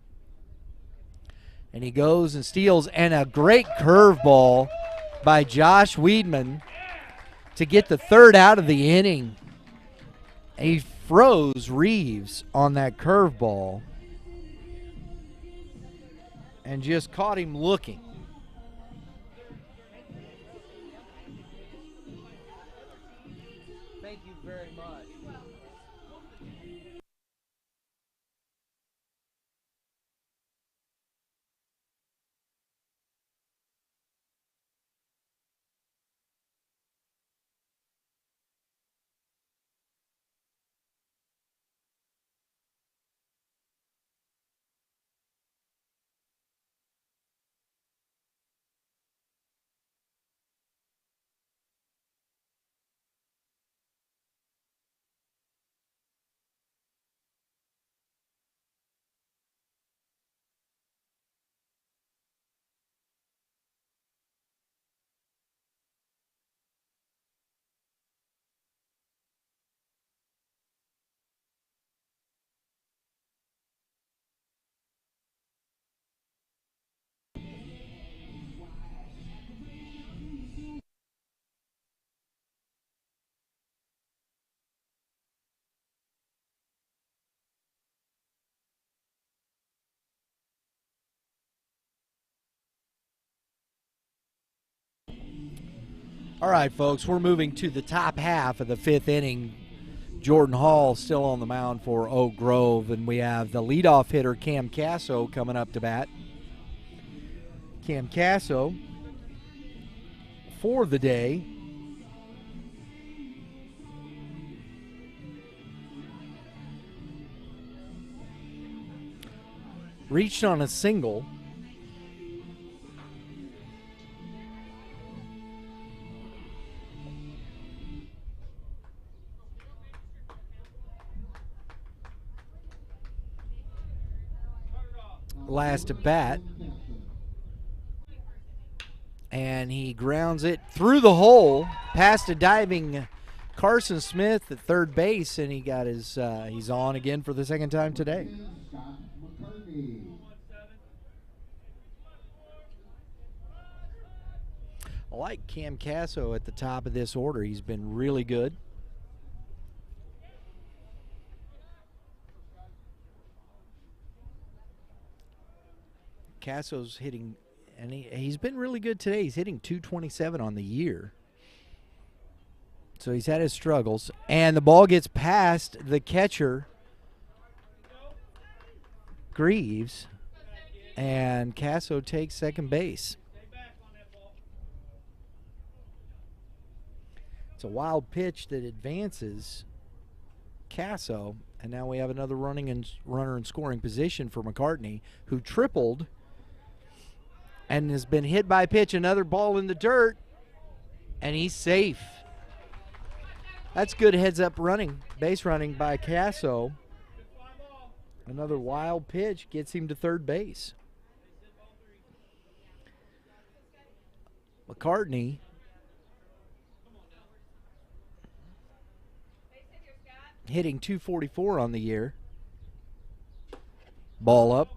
And he goes and steals, and a great curveball by Josh Weedman to get the third out of the inning. And he froze Reeves on that curveball and just caught him looking. Thank you very much. All right, folks, we're moving to the top half of the fifth inning. Jordan Hall still on the mound for Oak Grove, and we have the leadoff hitter Cam Casso coming up to bat. Cam Casso for the day. Reached on a single. Last at bat. And he grounds it through the hole past a diving Carson Smith at third base, and he got his he's on again for the second time today. I like Cam Casso at the top of this order. He's been really good. Casso's hitting, and he's been really good today. He's hitting .227 on the year. So he's had his struggles. And the ball gets past the catcher, Greaves, and Casso takes second base. It's a wild pitch that advances Casso, and now we have another runner in scoring position for McCartney, who tripled and has been hit by a pitch. Another ball in the dirt, and he's safe. That's good heads-up running, base running by Casso. Another wild pitch gets him to third base. McCartney hitting .244 on the year. Ball up.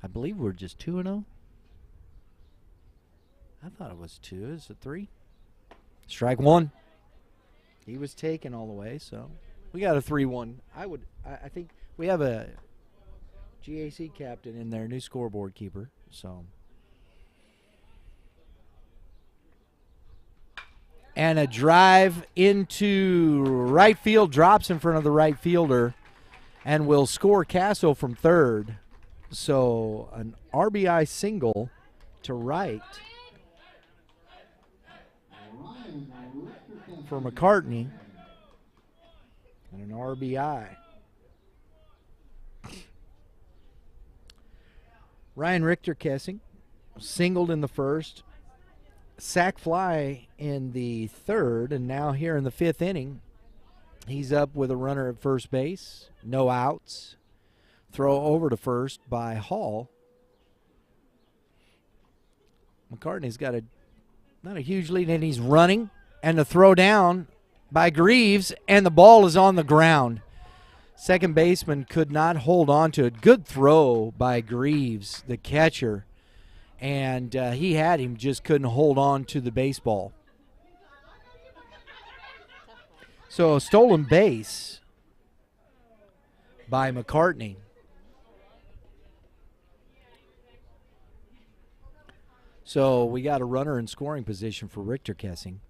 I believe we're just 2-0. I thought it was 2. Is it 3? Strike one. He was taken all the way, so we got a 3-1. I think we have a GAC captain in there, new scoreboard keeper, so. And a drive into right field, drops in front of the right fielder, and will score Casso from third. So an RBI single to right for McCartney, and an RBI. Ryan Richter-Kessing singled in the first, sac fly in the third, and now here in the fifth inning, he's up with a runner at first base, no outs. Throw over to first by Hall. McCartney's got not a huge lead, and he's running, and the throw down by Greaves, and the ball is on the ground. Second baseman could not hold on to it. Good throw by Greaves, the catcher, and he had him, just couldn't hold on to the baseball. So a stolen base by McCartney. So we got a runner in scoring position for Richter-Kessing.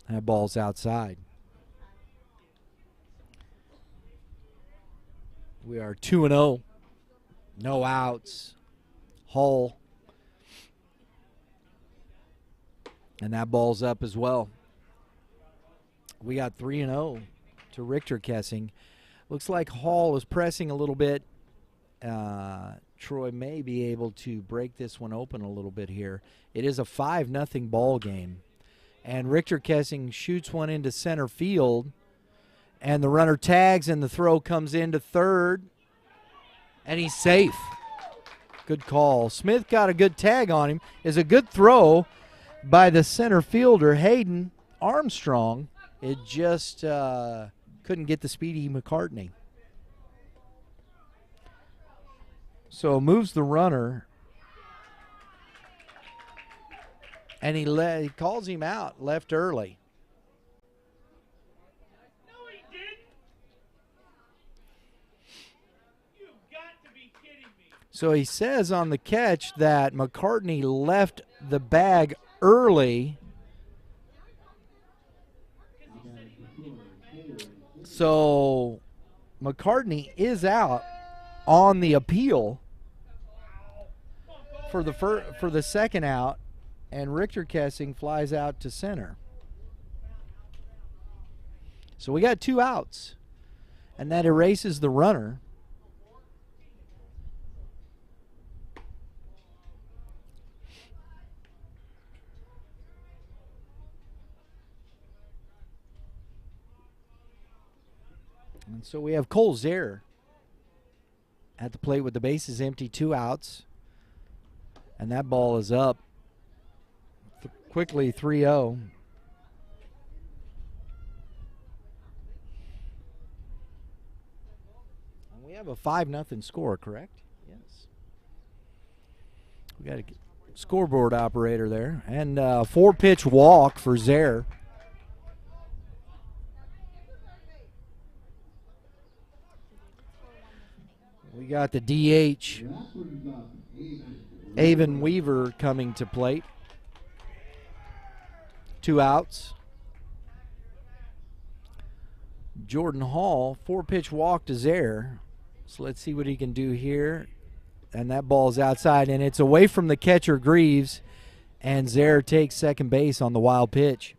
That ball's outside. We are 2-0. No outs. Hull. And that ball's up as well. We got 3-0 to Richter-Kessing. Looks like Hall is pressing a little bit. Troy may be able to break this one open a little bit here. It is a 5-0 ball game. And Richter-Kessing shoots one into center field. And the runner tags, and the throw comes into third. And he's safe. Good call. Smith got a good tag on him. Is a good throw by the center fielder, Hayden Armstrong. It just couldn't get the speedy McCartney. So moves the runner, and he calls him out, left early. No, he didn't. You've got to be kidding me. So he says on the catch that McCartney left the bag early. So McCartney is out on the appeal for the second out, and Richter Kessing flies out to center. So we got 2 outs, and that erases the runner. And so we have Cole Zaire at the plate with the bases empty, 2 outs. And that ball is up quickly, 3-0. And we have a 5-0 score, correct? Yes. We got a scoreboard operator there. And 4-pitch walk for Zaire. We got the DH, Avon Weaver, coming to plate. 2 outs. Jordan Hall, 4-pitch walk to Zaire. So let's see what he can do here. And that ball's outside, and it's away from the catcher, Greaves. And Zaire takes second base on the wild pitch.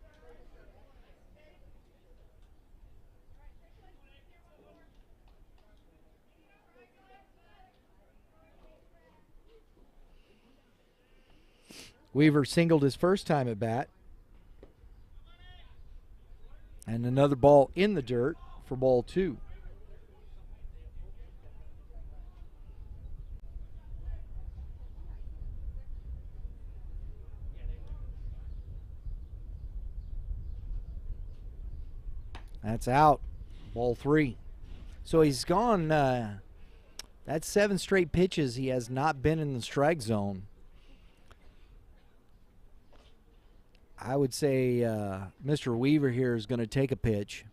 Weaver singled his first time at bat. And another ball in the dirt for ball 2. That's out. Ball 3. So he's gone, that's 7 straight pitches he has not been in the strike zone. I would say Mr. Weaver here is going to take a pitch.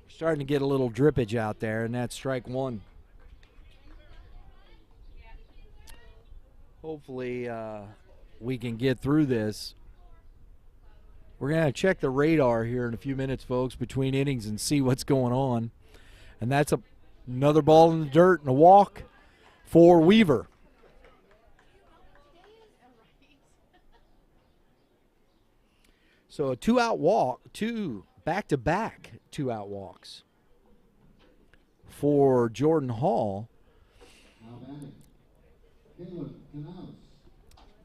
Starting to get a little drippage out there, and that's strike 1. Hopefully we can get through this. We're going to check the radar here in a few minutes, folks, between innings and see what's going on. And that's another ball in the dirt and a walk for Weaver. So a 2-out walk, 2 back-to-back 2-out walks for Jordan Hall.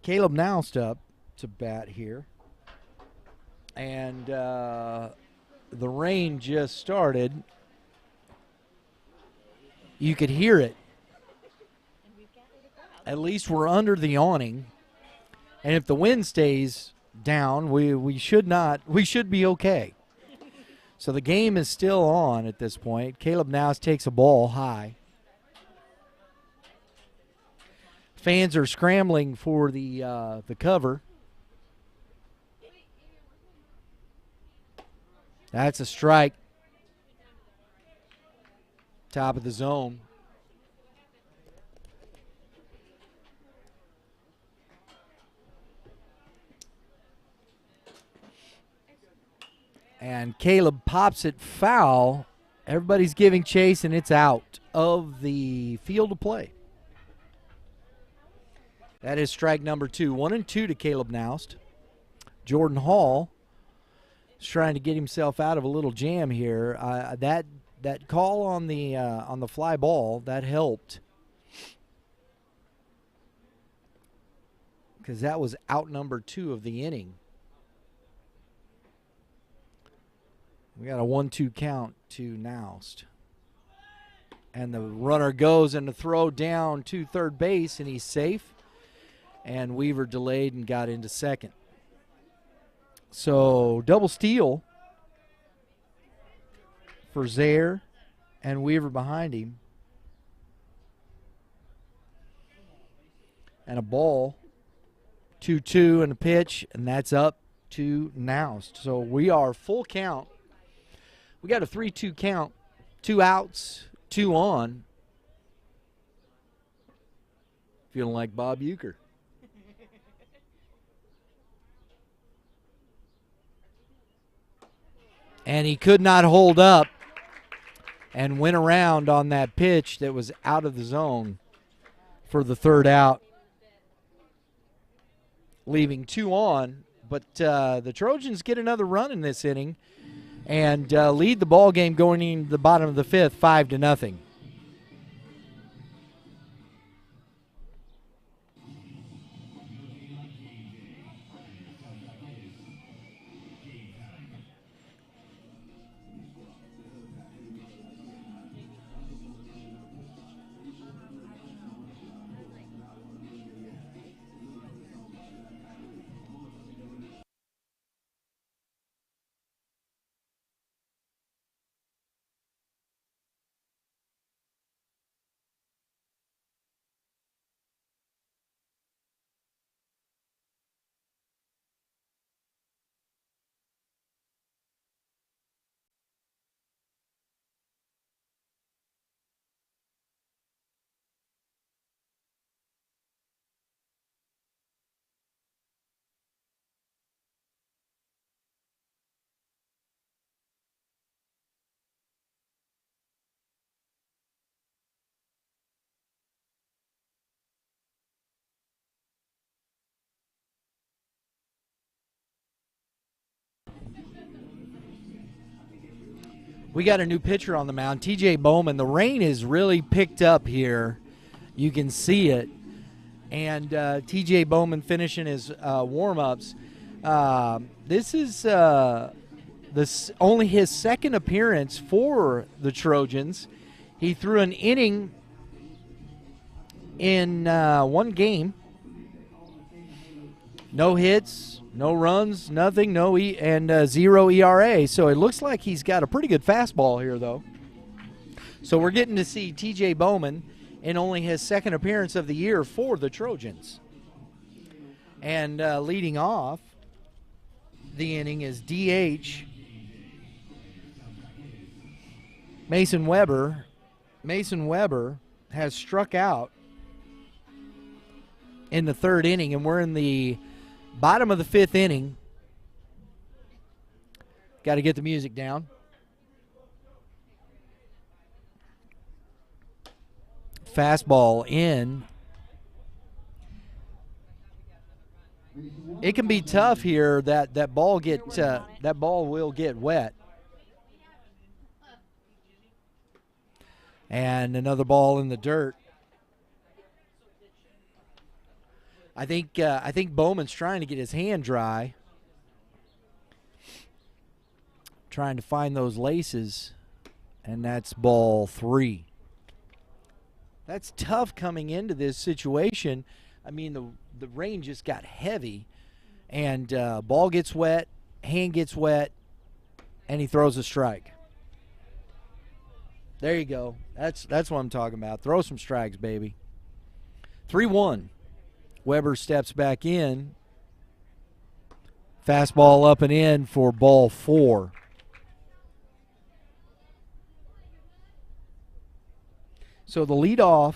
Caleb Noust up to bat here. And the rain just started. You could hear it. At least we're under the awning. And if the wind stays down, we should be okay. So the game is still on at this point. Caleb Noust takes a ball high. Fans are scrambling for the cover. That's a strike. Top of the zone. And Caleb pops it foul. Everybody's giving chase, and it's out of the field of play. That is strike number 2. 1-2 to Caleb Noust. Jordan Hall is trying to get himself out of a little jam here. That call on the fly ball, that helped, because that was out number 2 of the inning. We got a 1-2 count to Noust. And the runner goes and the throw down to third base, and he's safe. And Weaver delayed and got into second. So double steal for Zaire and Weaver behind him. And a ball, 2-2 and a pitch, and that's up to Noust. So we are full count. We got a 3-2 count, 2 outs, 2 on. Feeling like Bob Uecker. And he could not hold up and went around on that pitch that was out of the zone for the third out, leaving 2 on. But the Trojans get another run in this inning and lead the ball game going into the bottom of the 5th, 5-0. We got a new pitcher on the mound, TJ Bowman. The rain is really picked up here. You can see it. And TJ Bowman finishing his warm-ups. This is only his second appearance for the Trojans. He threw an inning in one game. No hits, no runs, nothing, and 0 ERA. So it looks like he's got a pretty good fastball here, though. So we're getting to see TJ Bowman in only his second appearance of the year for the Trojans. And leading off the inning is DH Mason Weber. Mason Weber has struck out in the third inning, and we're in the bottom of the 5th inning. Got to get the music down. Fastball in. It can be tough here. That ball will get wet. And another ball in the dirt. I think Bowman's trying to get his hand dry. Trying to find those laces. And that's ball 3. That's tough coming into this situation. I mean, the rain just got heavy. And ball gets wet, hand gets wet, and he throws a strike. There you go. That's what I'm talking about. Throw some strikes, baby. 3-1. Weber steps back in. Fastball up and in for ball 4. So the leadoff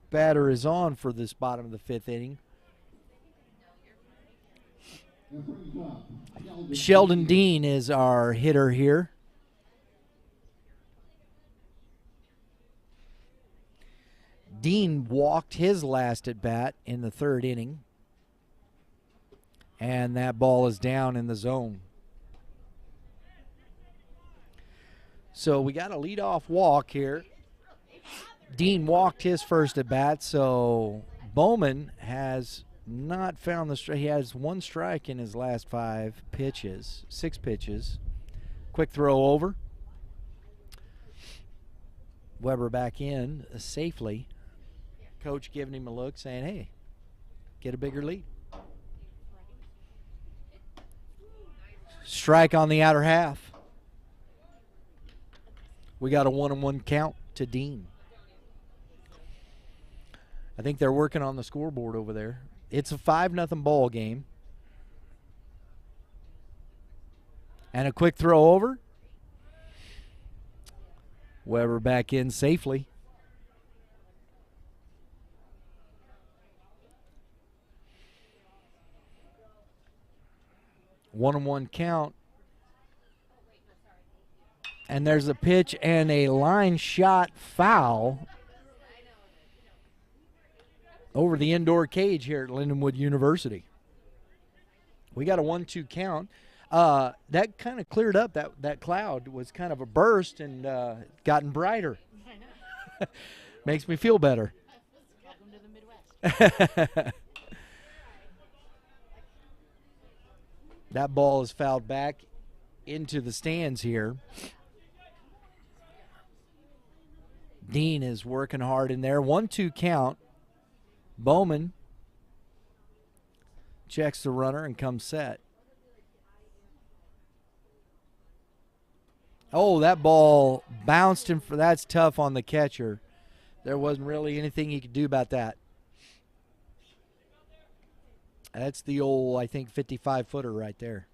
batter is on for this bottom of the 5th inning. Sheldon Dean is our hitter here. Dean walked his last at bat in the 3rd inning. And that ball is down in the zone. So we got a leadoff walk here. Dean walked his first at bat, so Bowman has not found the strike. He has 1 strike in his last 6 pitches. Quick throw over. Weber back in safely. Coach giving him a look saying, hey, get a bigger lead. Strike on the outer half. We got a 1-1 count to Dean. I think they're working on the scoreboard over there. It's a 5-0 ball game. And a quick throw over. Weber back in safely. One-on-one count. And there's a pitch and a line shot foul over the indoor cage here at Lindenwood University. We got a 1-2 count. That kind of cleared up. That cloud was kind of a burst and gotten brighter. Makes me feel better. Welcome to the Midwest. That ball is fouled back into the stands here. Dean is working hard in there. 1-2 count. Bowman checks the runner and comes set. Oh, that ball bounced him. That's tough on the catcher. There wasn't really anything he could do about that. That's the old, I think, 55-footer right there.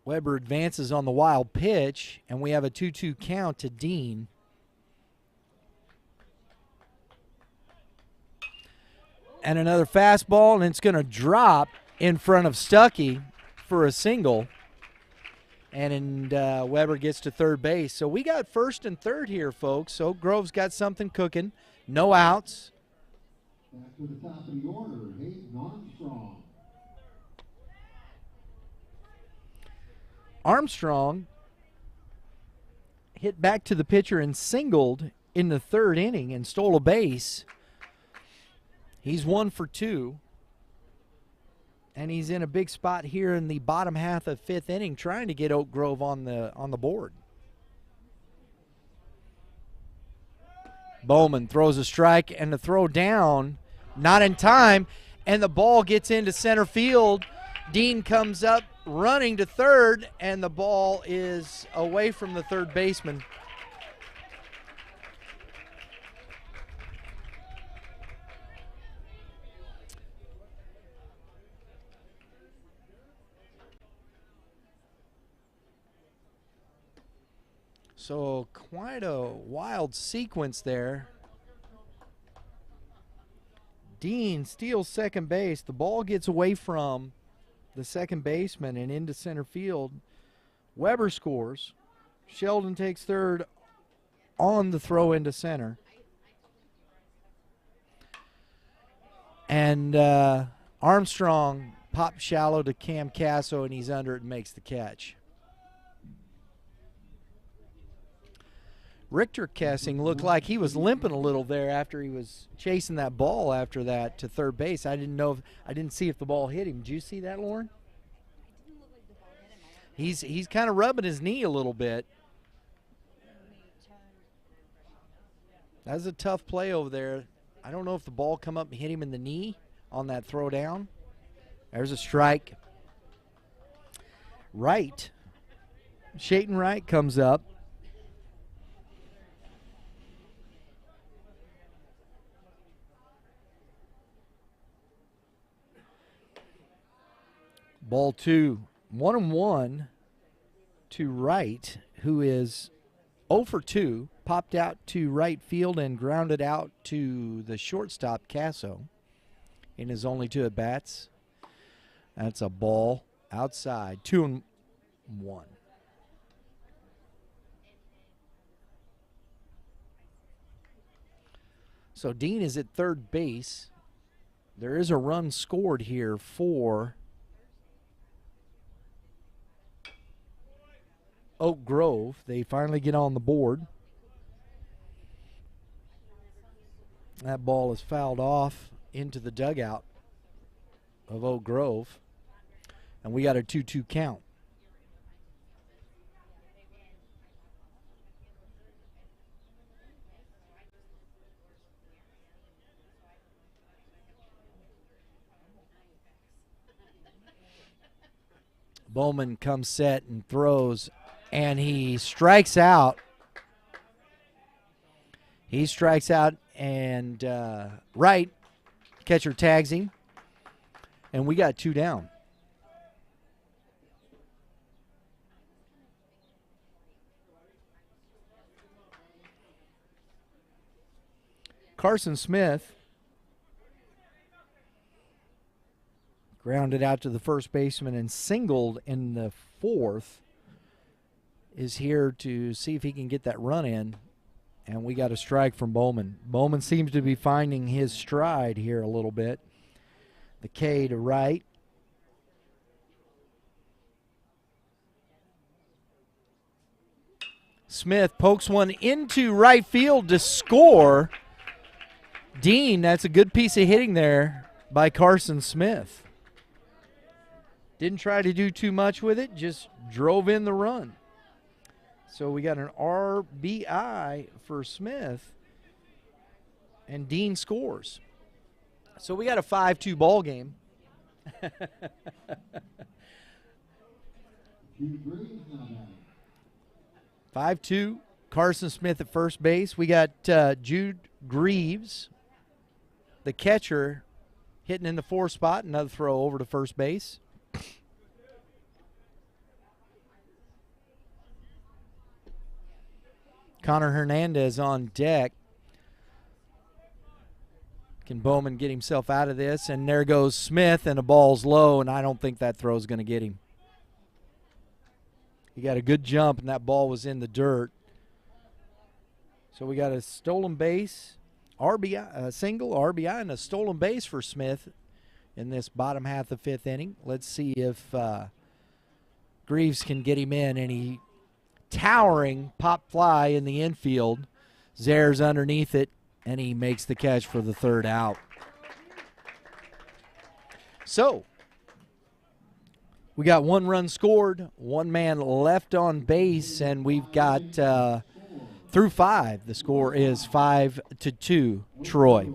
Weber advances on the wild pitch, and we have a 2-2 count to Dean. And another fastball, and it's going to drop in front of Stuckey for a single. And Weber gets to third base. So we got first and third here, folks. So Grove's got something cooking. No outs. Back to the top of the order, Hayden Armstrong. Armstrong hit back to the pitcher and singled in the third inning and stole a base. He's 1 for 2. And he's in a big spot here in the bottom half of fifth inning trying to get Oak Grove on the board. Bowman throws a strike and the throw down, not in time, and the ball gets into center field. Dean comes up running to third, and the ball is away from the third baseman. So quite a wild sequence there. Dean steals second base. The ball gets away from the second baseman and into center field. Weber scores. Sheldon takes third on the throw into center. And Armstrong pops shallow to Cam Casso, and he's under it and makes the catch. Richter Kessing looked like he was limping a little there after he was chasing that ball after that to third base. I didn't see if the ball hit him. Did you see that, Lauren? It didn't look like the ball hit him. I don't know. He's kind of rubbing his knee a little bit. That was a tough play over there. I don't know if the ball come up and hit him in the knee on that throw down. There's a strike. Wright. Shayton Wright comes up. Ball 2, 1-1 to Wright, who is 0 for 2, popped out to right field and grounded out to the shortstop, Casso, in his only 2 at-bats. That's a ball outside, 2-1. So Dean is at third base. There is a run scored here for Oak Grove. They finally get on the board. That ball is fouled off into the dugout of Oak Grove. And we got a 2-2 count. Bowman comes set and throws, and he strikes out. He strikes out, and Wright, catcher, tags him, and we got 2 down. Carson Smith grounded out to the first baseman and singled in the fourth, is here to see if he can get that run in. And we got a strike from Bowman. Bowman seems to be finding his stride here a little bit. The K to right. Smith pokes one into right field to score. Dean, that's a good piece of hitting there by Carson Smith. Didn't try to do too much with it, just drove in the run. So we got an RBI for Smith, and Dean scores. So we got a 5-2 ball game. Jude Greaves now batting. 5-2, Carson Smith at first base. We got Jude Greaves, the catcher, hitting in the 4 spot. Another throw over to first base. Connor Hernandez on deck. Can Bowman get himself out of this? And there goes Smith, and the ball's low, and I don't think that throw's going to get him. He got a good jump, and that ball was in the dirt. So we got a stolen base, RBI, a single RBI, and a stolen base for Smith in this bottom half of the 5th inning. Let's see if Greaves can get him in. And he towering pop fly in the infield. Zare's underneath it, and he makes the catch for the 3rd out. So we got 1 run scored, 1 man left on base, and we've got through 5. The score is 5-2, Troy.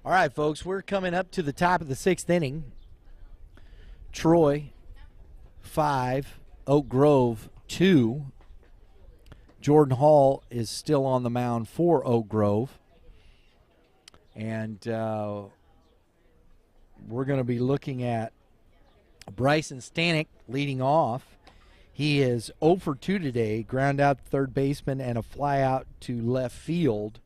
All right, folks, we're coming up to the top of the 6th inning. Troy, 5, Oak Grove, 2. Jordan Hall is still on the mound for Oak Grove. And we're going to be looking at Bryson Stanek leading off. He is 0 for 2 today, ground out to third baseman and a fly out to left field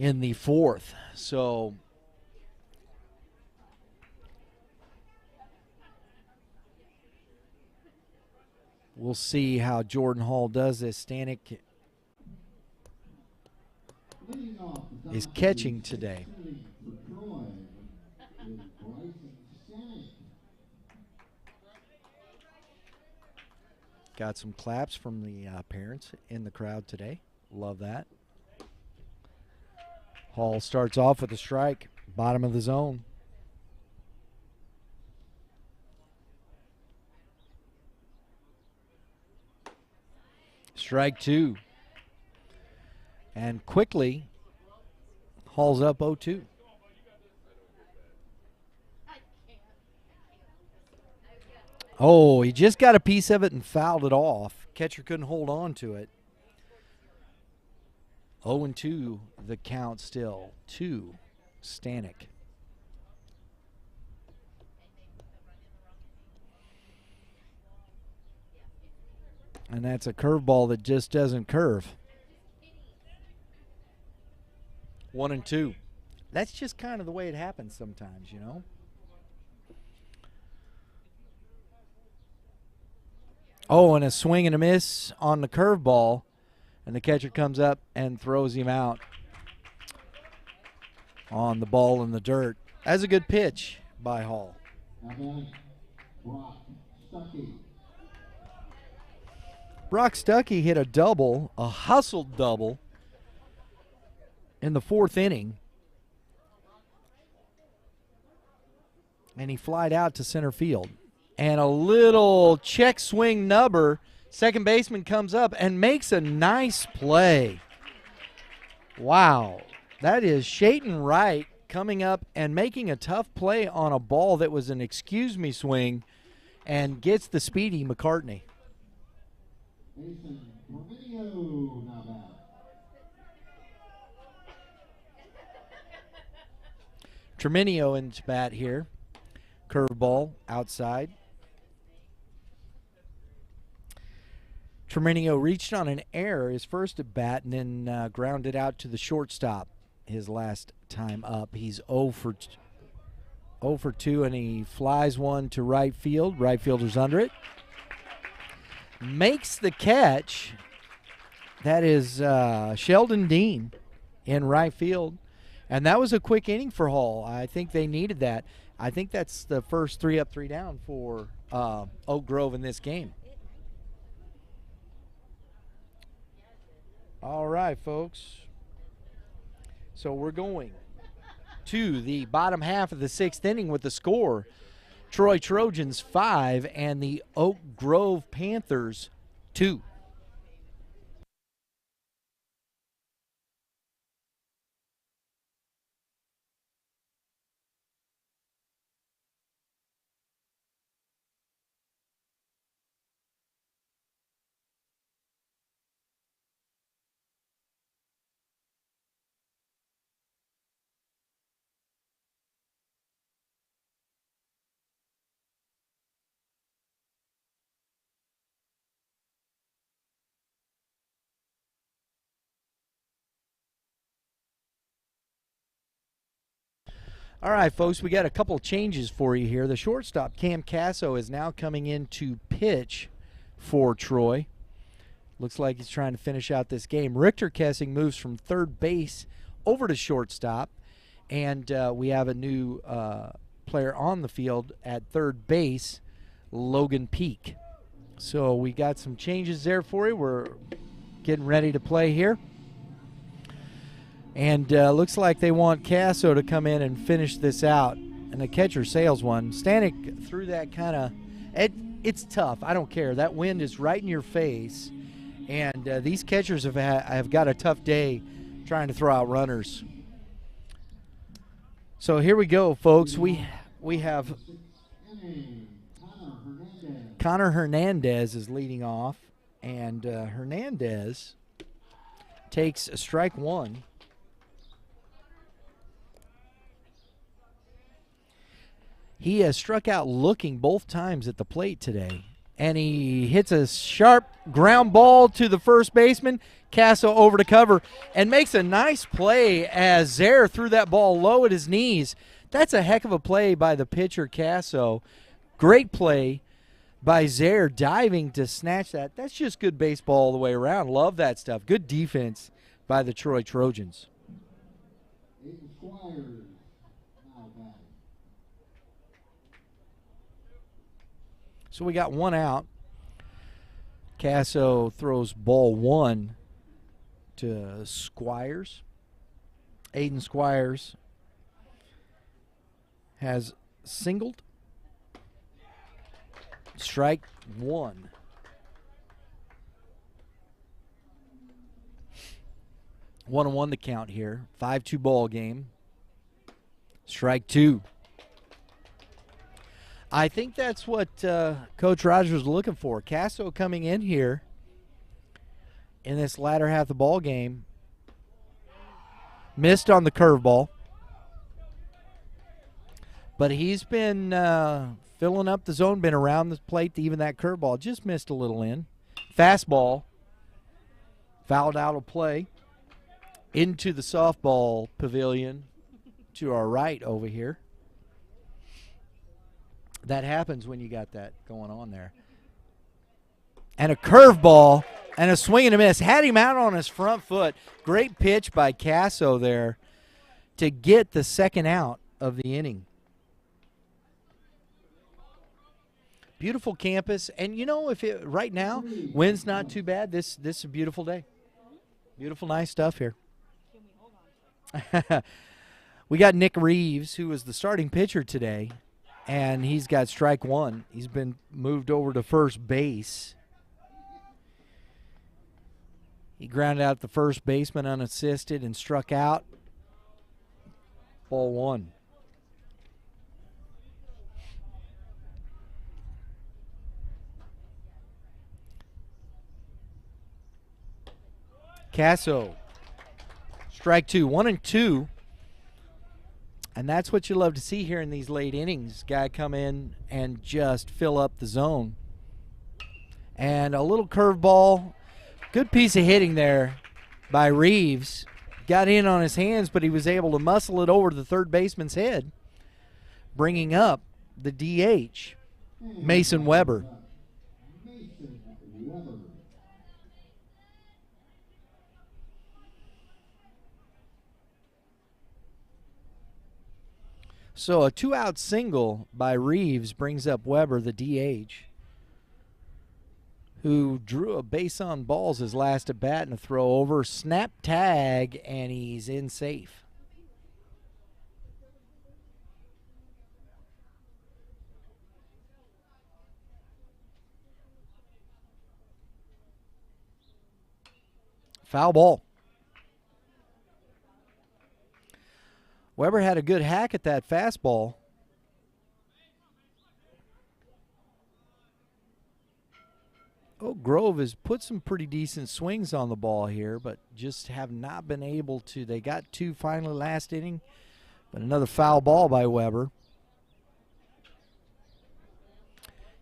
in the 4th. So we'll see how Jordan Hall does this. Stanek is catching today. Got some claps from the parents in the crowd today. Love that. Hall starts off with a strike, bottom of the zone. Strike 2. And quickly, Hall's up 0-2. Oh, he just got a piece of it and fouled it off. Catcher couldn't hold on to it. 0-2, the count still. 2, Stanek. And that's a curveball that just doesn't curve. 1-2. That's just kind of the way it happens sometimes, you know. Oh, and a swing and a miss on the curveball. And the catcher comes up and throws him out on the ball in the dirt. That's a good pitch by Hall. Brock Stuckey hit a double, a hustled double, in the 4th inning. And he flied out to center field. And a little check swing nubber. Second baseman comes up and makes a nice play. Wow. That is Shayton Wright coming up and making a tough play on a ball that was an excuse me swing and gets the speedy McCartney. Treminio into bat here. Curveball outside. Treminio reached on an error his first at bat and then grounded out to the shortstop his last time up. He's 0 for 2, and he flies one to right field. Right fielder's under it. Makes the catch. That is Sheldon Dean in right field. And that was a quick inning for Hall. I think they needed that. I think that's the first 3 up, 3 down for Oak Grove in this game. All right, folks. So we're going to the bottom half of the 6th inning with the score. Troy Trojans 5 and the Oak Grove Panthers 2. All right, folks, we got a couple changes for you here. The shortstop, Cam Casso, is now coming in to pitch for Troy. Looks like he's trying to finish out this game. Richter Kessing moves from third base over to shortstop, and we have a new player on the field at third base, Logan Peak. So we got some changes there for you. We're getting ready to play here. And looks like they want Casso to come in and finish this out. And the catcher sails one. Stanek threw that kind of it's tough. I don't care. That wind is right in your face. And these catchers have got a tough day trying to throw out runners. So here we go, folks. We have Connor Hernandez is leading off. And Hernandez takes a strike one. He has struck out looking both times at the plate today. And he hits a sharp ground ball to the first baseman. Casso over to cover and makes a nice play as Zaire threw that ball low at his knees. That's a heck of a play by the pitcher, Casso. Great play by Zaire diving to snatch that. That's just good baseball all the way around. Love that stuff. Good defense by the Troy Trojans. So we got one out. Casso throws ball one to Squires. Aiden Squires has singled. Strike one. 1-1 the count here. 5-2 ball game. Strike two. I think that's what Coach Rogers was looking for. Casso coming in here in this latter half of the ball game. Missed on the curveball. But he's been filling up the zone, been around the plate to even that curveball. Just missed a little in. Fastball. Fouled out of play. Into the softball pavilion to our right over here. That happens when you got that going on there. And a curveball and a swing and a miss. Had him out on his front foot. Great pitch by Casso there to get the second out of the inning. Beautiful campus. And, you know, if it right now, wind's not too bad, this is a beautiful day. Beautiful, nice stuff here. We got Nick Reeves, who was the starting pitcher today, and he's got strike one. He's been moved over to first base. He grounded out the first baseman unassisted and struck out. Ball one. Casso, strike two, 1-2. And that's what you love to see here in these late innings. Guy come in and just fill up the zone. And a little curveball. Good piece of hitting there by Reeves. Got in on his hands, but he was able to muscle it over to the third baseman's head, bringing up the DH, Mason Weber. Mason Weber. So a two-out single by Reeves brings up Weber, the DH, who drew a base on balls his last at bat and a throw over. Snap tag, and he's in safe. Foul ball. Weber had a good hack at that fastball. Oak Grove has put some pretty decent swings on the ball here, but just have not been able to. They got two finally last inning, but another foul ball by Weber.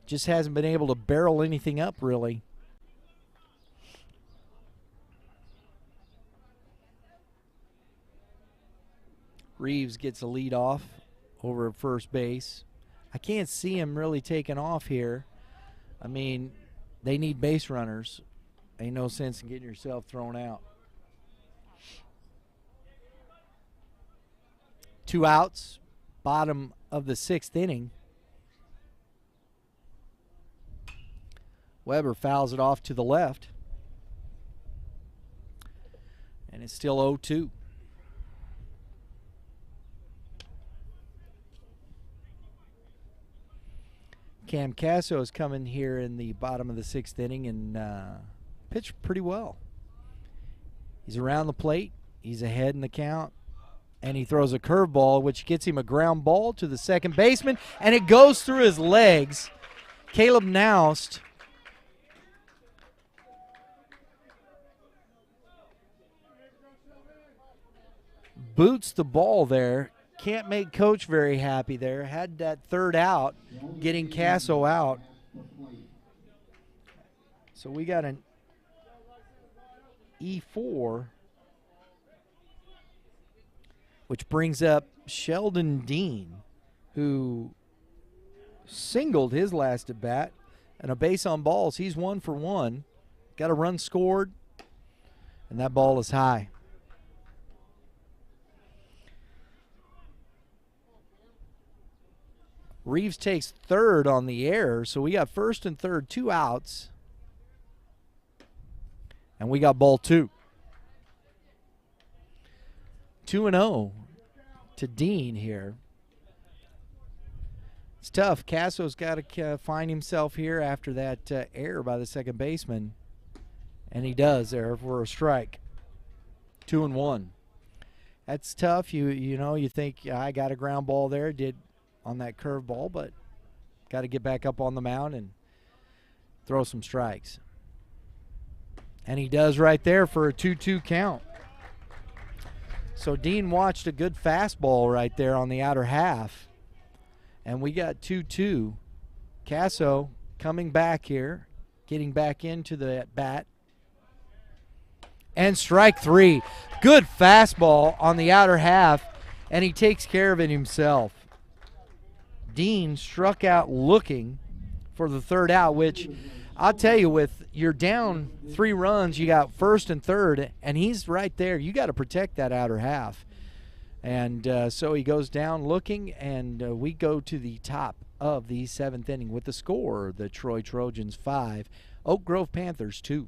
Just hasn't been able to barrel anything up, really. Reeves gets a lead off over at first base. I can't see him really taking off here. I mean, they need base runners. Ain't no sense in getting yourself thrown out. 2 outs, bottom of the sixth inning. Weber fouls it off to the left. And it's still 0-2. Cam Casso is coming here in the bottom of the sixth inning and pitched pretty well. He's around the plate. He's ahead in the count. And he throws a curveball, which gets him a ground ball to the second baseman, and it goes through his legs. Caleb Noust boots the ball there. Can't make Coach very happy there. Had that third out, getting Casso out. So we got an E4, which brings up Sheldon Dean, who singled his last at bat, and a base on balls. He's 1 for 1. Got a run scored, and that ball is high. Reeves takes third on the error, so we got first and third, 2 outs. And we got ball 2. 2-0 to Dean here. It's tough. Casso's got to find himself here after that error by the second baseman. And he does there for a strike. 2-1. That's tough. You know, you think I got a ground ball there, did on that curveball, but got to get back up on the mound and throw some strikes. And he does right there for a 2-2 count. So Dean watched a good fastball right there on the outer half. And we got 2-2. Casso coming back here, getting back into the at-bat. And strike 3. Good fastball on the outer half, and he takes care of it himself. Dean struck out looking for the third out, which I'll tell you, with you're down 3 runs, you got first and third, and he's right there. You got to protect that outer half. And so he goes down looking, and we go to the top of the 7th inning with the score: the Troy Trojans 5, Oak Grove Panthers 2.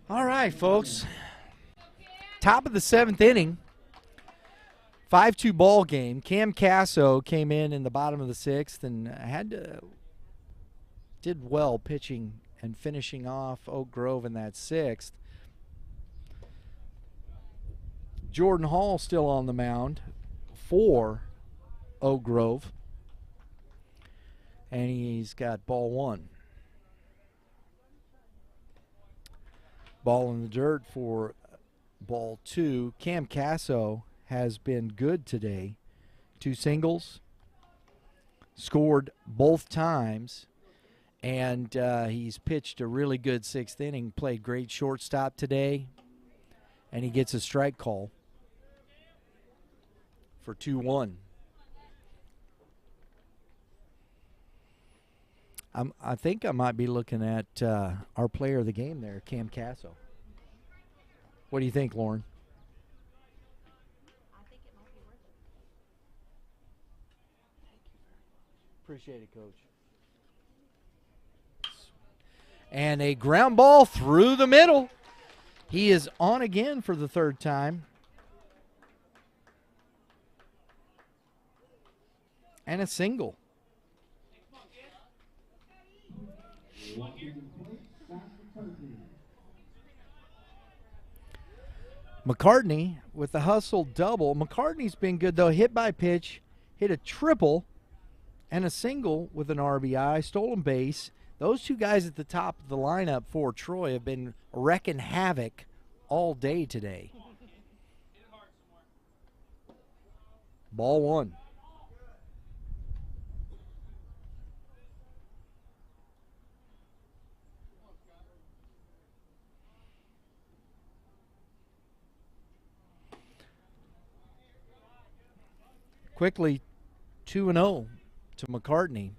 All right, folks. Top of the 7th inning. 5-2 ball game. Cam Casso came in the bottom of the 6th and did well pitching and finishing off Oak Grove in that 6th. Jordan Hall still on the mound for Oak Grove. And he's got ball 1. Ball in the dirt for ball 2. Cam Casso has been good today. 2 singles, scored both times, and he's pitched a really good 6th inning. Played great shortstop today, and he gets a strike call for 2-1. I think I might be looking at our player of the game there, Cam Casso. What do you think, Lauren? I think it might be worth it. Appreciate it, Coach. And a ground ball through the middle. He is on again for the 3rd time. And a single. McCartney with the hustle double. McCartney's been good, though. Hit by pitch, hit a triple, and a single with an RBI, stolen base. Those 2 guys at the top of the lineup for Troy have been wrecking havoc all day today. Ball 1. Quickly 2-0 to McCartney.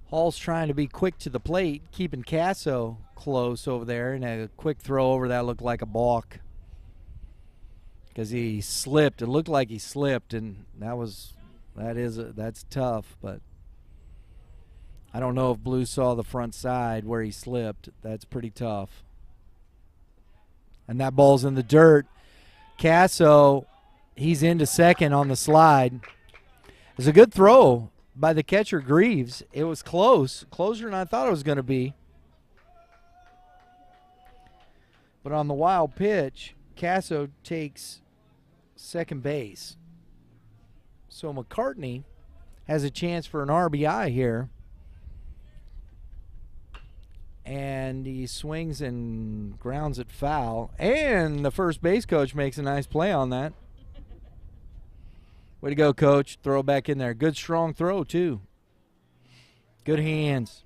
Hall's trying to be quick to the plate, keeping Casso close over there, and a quick throw over that looked like a balk because he slipped. It looked like he slipped, and that's tough. But I don't know if Blue saw the front side where he slipped. That's pretty tough. And that ball's in the dirt. Casso, he's into second on the slide. It was a good throw by the catcher, Greaves. It was closer than I thought it was going to be. But on the wild pitch, Casso takes second base. So McCartney has a chance for an RBI here. And he swings and grounds it foul. And the first base coach makes a nice play on that. Way to go, Coach. Throw it back in there. Good, strong throw, too. Good hands.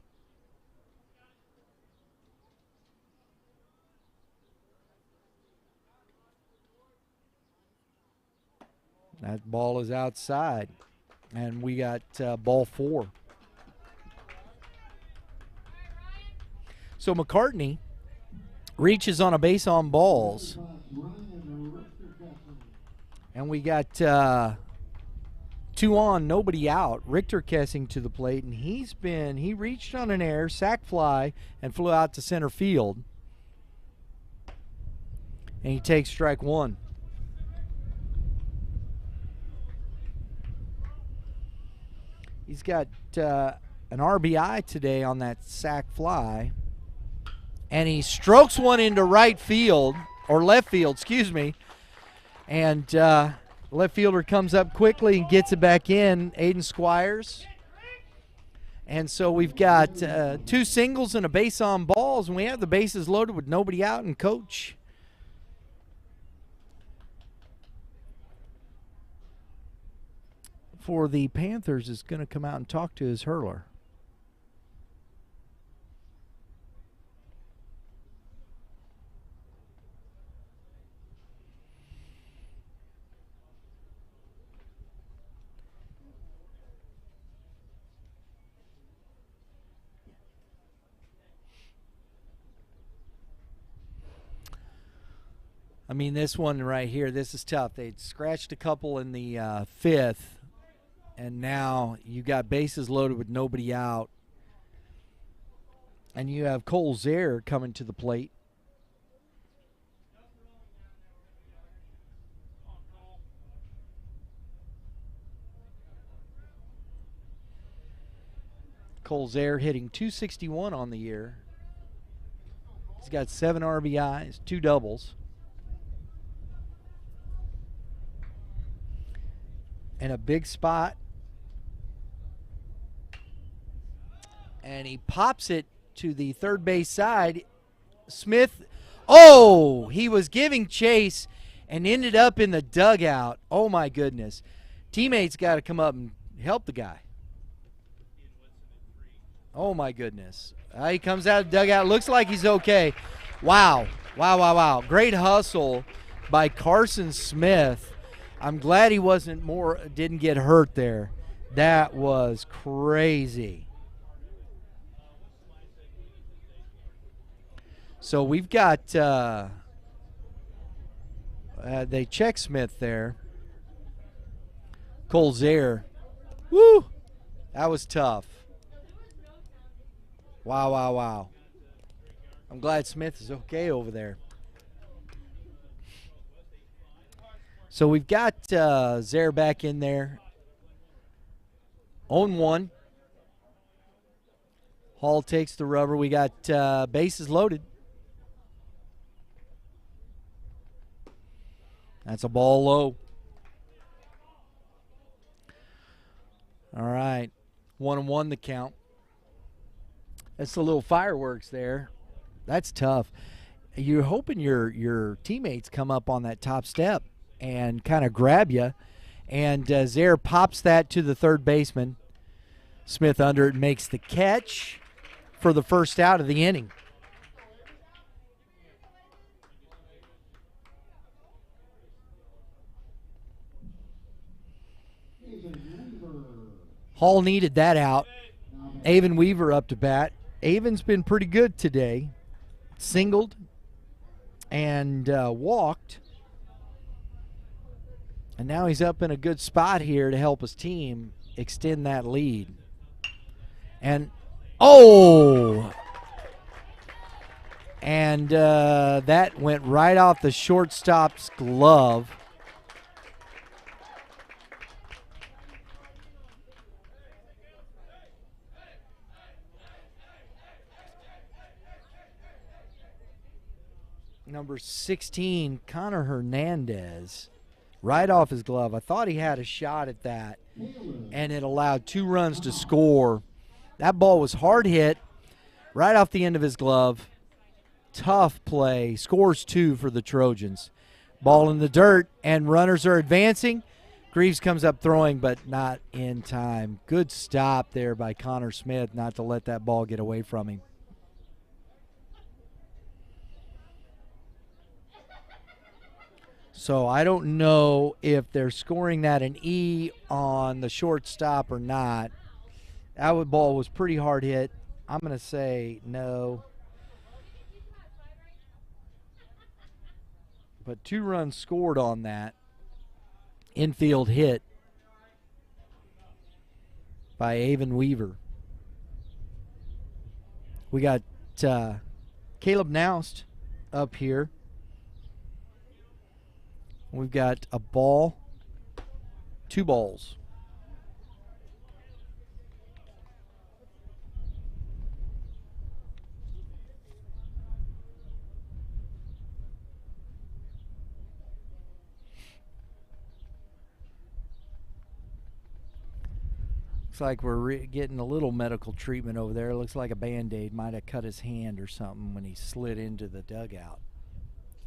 That ball is outside. And we got ball 4. So McCartney reaches on a base on balls. And we got 2 on, nobody out. Richter Kessing to the plate, and he reached on an air, sac fly, and flew out to center field. And he takes strike 1. He's got an RBI today on that sac fly. And he strokes one into right field, or left field, excuse me. And left fielder comes up quickly and gets it back in, Aiden Squires. And so we've got 2 singles and a base on balls, and we have the bases loaded with nobody out, and Coach for the Panthers is going to come out and talk to his hurler. I mean, this one right here, this is tough. They scratched a couple in the 5th, and now you got bases loaded with nobody out. And you have Cole Zaire coming to the plate. Cole Zaire hitting .261 on the year. He's got 7 RBIs, 2 doubles. And a big spot. And he pops it to the third base side. Smith, oh, he was giving chase and ended up in the dugout. Oh, my goodness. Teammates got to come up and help the guy. Oh, my goodness. He comes out of the dugout. Looks like he's okay. Wow. Wow, wow, wow. Great hustle by Carson Smith. I'm glad he didn't get hurt there. That was crazy. So we've got, they check Smith there. Cole Zaire. Woo! That was tough. Wow, wow, wow. I'm glad Smith is okay over there. So we've got Zaire back in there. 0-1. Hall takes the rubber. We got bases loaded. That's a ball low. All right. 1-1 the count. That's a little fireworks there. That's tough. You're hoping your teammates come up on that top step and kind of grab you. And Zaire pops that to the third baseman. Smith under it makes the catch for the first out of the inning. Hall needed that out. Avon Weaver up to bat. Avon's been pretty good today. Singled and walked. And now he's up in a good spot here to help his team extend that lead. And, oh! And that went right off the shortstop's glove. Number 16, Connor Hernandez. Right off his glove. I thought he had a shot at that, and it allowed 2 runs to score. That ball was hard hit, right off the end of his glove. Tough play. Scores 2 for the Trojans. Ball in the dirt, and runners are advancing. Greaves comes up throwing, but not in time. Good stop there by Connor Smith not to let that ball get away from him. So I don't know if they're scoring that an E on the shortstop or not. That ball was pretty hard hit. I'm going to say no. But 2 runs scored on that infield hit. by Avon Weaver. We got Caleb Noust up here. We've got a ball, 2 balls. Looks like we're getting a little medical treatment over there. Looks like a Band-Aid might have cut his hand or something when he slid into the dugout.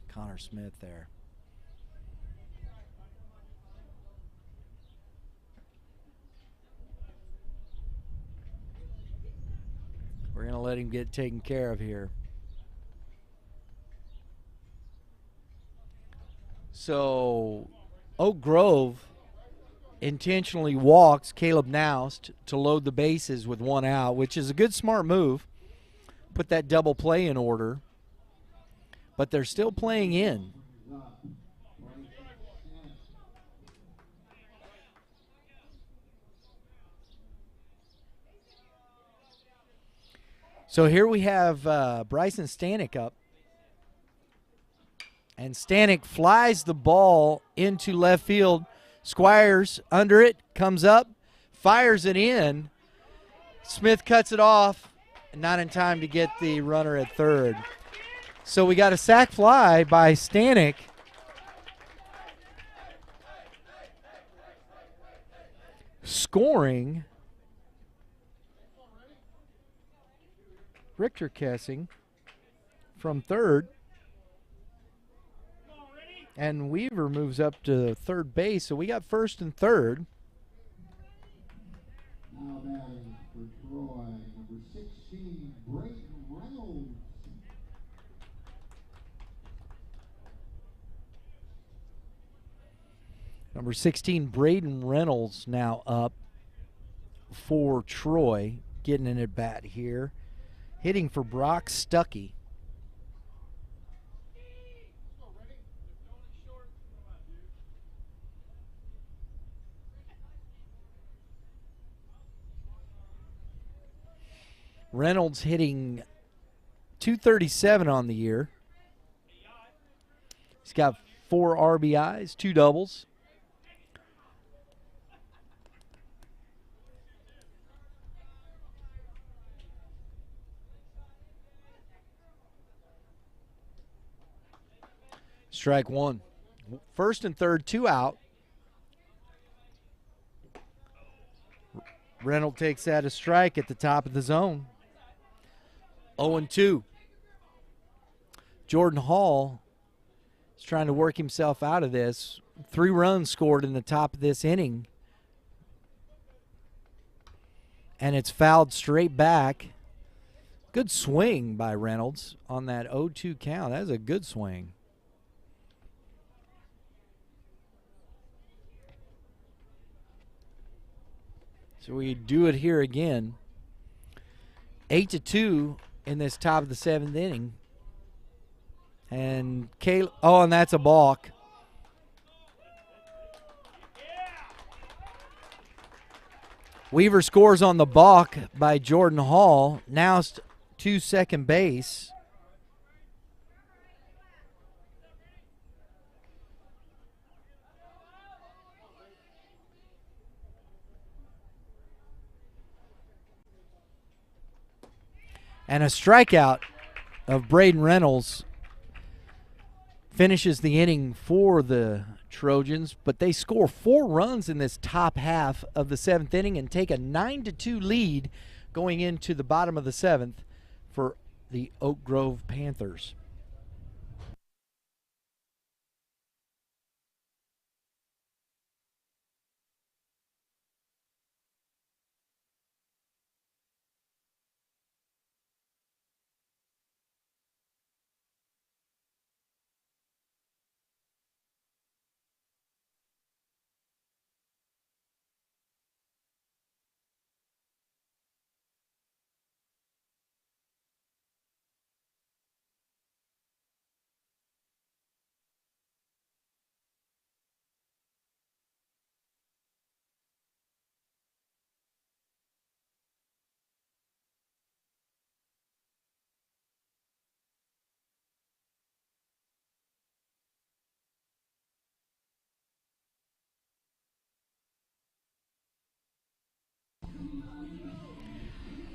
Connor Smith there. We're going to let him get taken care of here. So Oak Grove intentionally walks Caleb Noust to load the bases with 1 out, which is a good, smart move. Put that double play in order. But they're still playing in. So here we have Bryson Stanek up. And Stanek flies the ball into left field. Squires under it, comes up, fires it in. Smith cuts it off, not in time to get the runner at third. So we got a sac fly by Stanek. Scoring Richter Kessing from third. And Weaver moves up to third base, so we got first and third. Now batting for Troy, number 16, Braden Reynolds. Number 16, Braden Reynolds now up for Troy, getting an at bat here. Hitting for Brock Stuckey. Reynolds hitting .237 on the year. He's got 4 RBIs, 2 doubles. Strike 1. First and third, 2 out. Reynolds takes that a strike at the top of the zone. 0-2. Jordan Hall is trying to work himself out of this. 3 runs scored in the top of this inning. And it's fouled straight back. Good swing by Reynolds on that 0-2 count. That was a good swing. So we do it here again. 8-2 in this top of the 7th inning. And and that's a balk. Weaver scores on the balk by Jordan Hall. Now to second base. And a strikeout of Braden Reynolds finishes the inning for the Trojans, but they score 4 runs in this top half of the 7th inning and take a 9-2 lead going into the bottom of the 7th for the Oak Grove Panthers.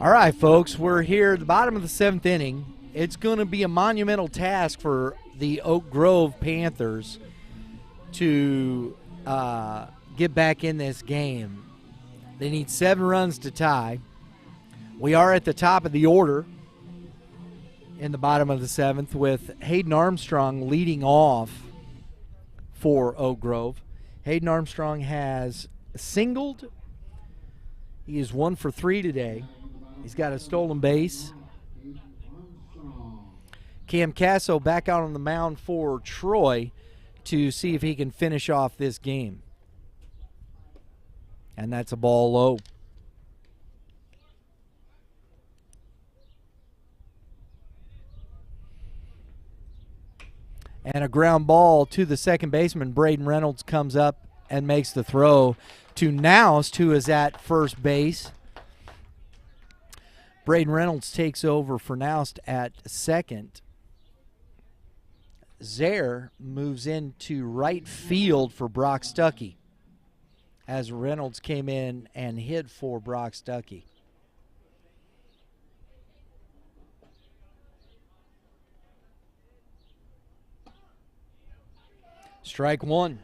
All right, folks, we're here at the bottom of the 7th inning. It's going to be a monumental task for the Oak Grove Panthers to get back in this game. They need 7 runs to tie. We are at the top of the order in the bottom of the 7th with Hayden Armstrong leading off for Oak Grove. Hayden Armstrong has singled. He is 1 for 3 today. He's got a stolen base. Cam Casso back out on the mound for Troy to see if he can finish off this game. And that's a ball low. And a ground ball to the second baseman. Braden Reynolds comes up and makes the throw to Noust, who is at first base. Braden Reynolds takes over for Noust at second. Zare moves into right field for Brock Stuckey as Reynolds came in and hit for Brock Stuckey. Strike 1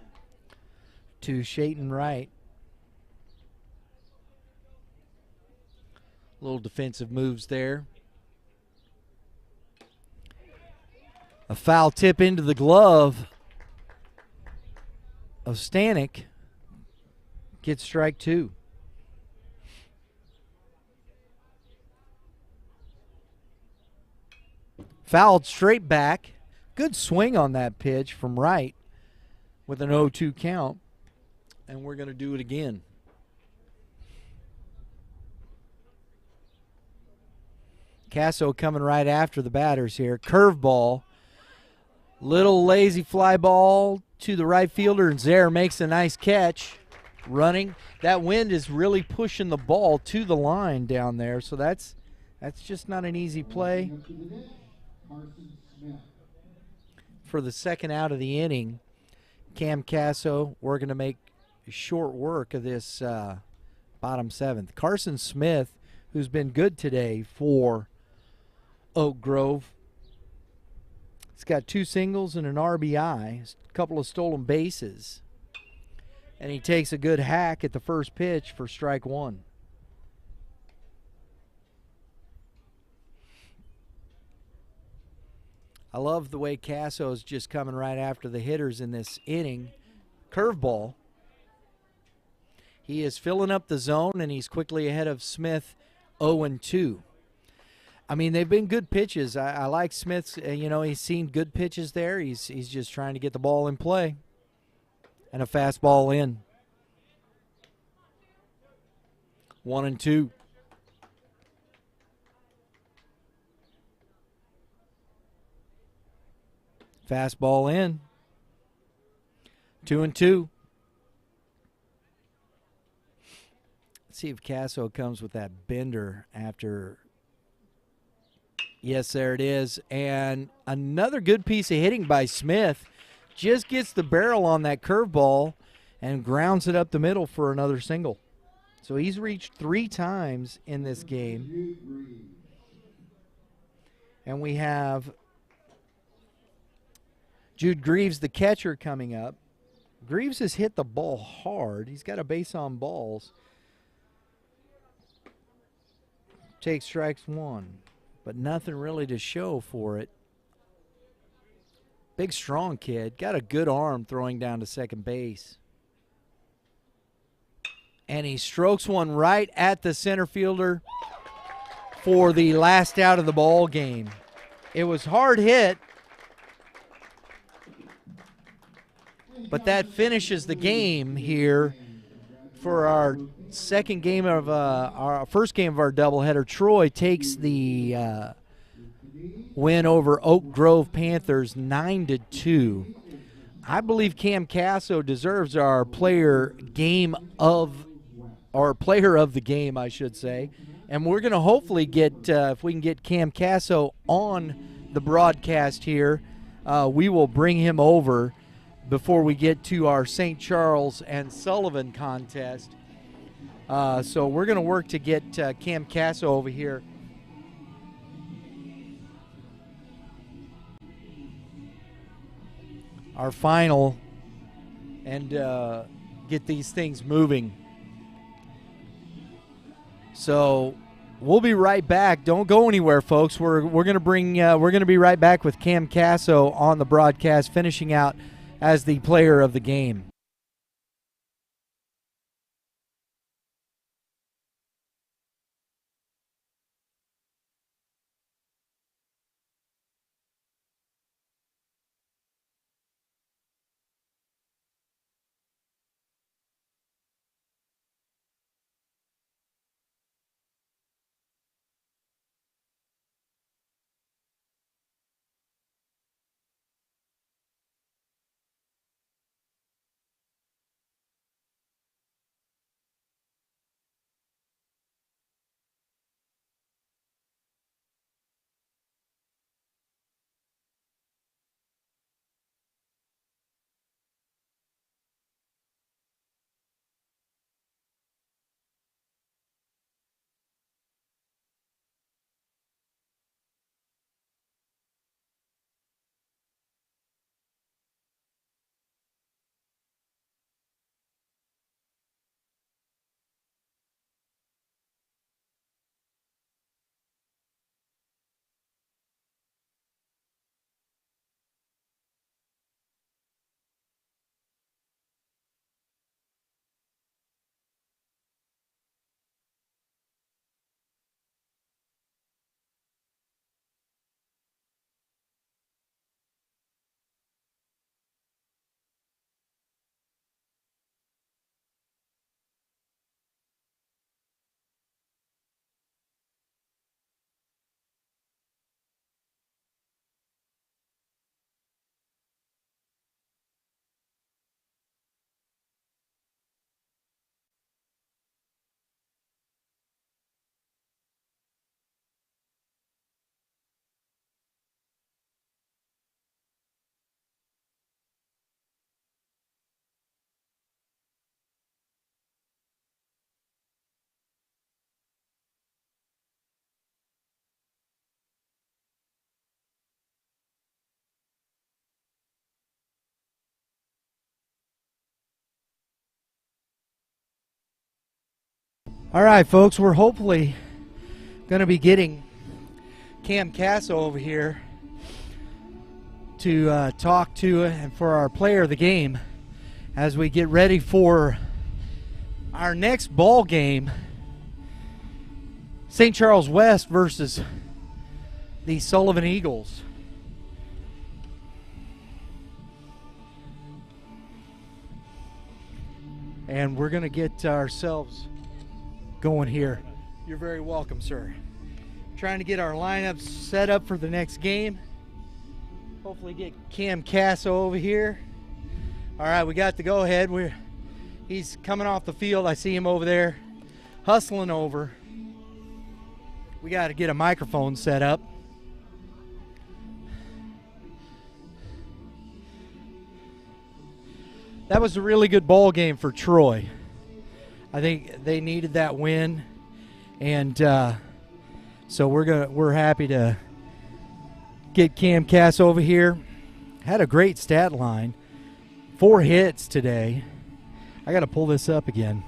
to Shayton Wright. Little defensive moves there. A foul tip into the glove of Stanek. Gets strike 2. Fouled straight back. Good swing on that pitch from Wright with an 0-2 count. And we're going to do it again. Casso coming right after the batters here. Curveball. Little lazy fly ball to the right fielder, and Zare makes a nice catch. Running. That wind is really pushing the ball to the line down there, so that's just not an easy play. For the second out of the inning, Cam Casso, we're going to make short work of this bottom 7th. Carson Smith, who's been good today for Oak Grove. He's got 2 singles and an RBI, a couple of stolen bases. And he takes a good hack at the first pitch for strike 1. I love the way Casso's just coming right after the hitters in this inning. Curveball. He is filling up the zone, and he's quickly ahead of Smith 0-2. I mean, they've been good pitches. I like Smith's, he's seen good pitches there. He's just trying to get the ball in play. And a fastball in. 1-2. Fastball in. 2-2. Let's see if Casso comes with that bender after. Yes, there it is. And another good piece of hitting by Smith. Just gets the barrel on that curveball and grounds it up the middle for another single. So he's reached 3 times in this game. And we have Jude Greaves, the catcher, coming up. Greaves has hit the ball hard. He's got a base on balls. Takes strikes 1, but nothing really to show for it. Big, strong kid. Got a good arm throwing down to second base. And he strokes one right at the center fielder for the last out of the ball game. It was hard hit, but that finishes the game here for our second game of our first game of our doubleheader. Troy takes the win over Oak Grove Panthers 9-2. I believe Cam Casso deserves our player of the game, I should say. And we're going to hopefully get, if we can get Cam Casso on the broadcast here, we will bring him over before we get to our St. Charles and Sullivan contest. So we're going to work to get Cam Casso over here. Our final, and get these things moving. So we'll be right back. Don't go anywhere, folks. We're going to be right back with Cam Casso on the broadcast, finishing out as the player of the game. All right, folks, we're hopefully going to be getting Cam Casso over here to talk to and for our player of the game as we get ready for our next ball game, St. Charles West versus the Sullivan Eagles. And we're going to get ourselves going here. You're very welcome, sir. Trying to get our lineups set up for the next game. Hopefully get Cam Casso over here. All right, we got the go-ahead. He's coming off the field. I see him over there hustling over. We got to get a microphone set up. That was a really good ball game for Troy. I think they needed that win, and so we're happy to get Cam Cass over here. Had a great stat line, 4 hits today. I got to pull this up again.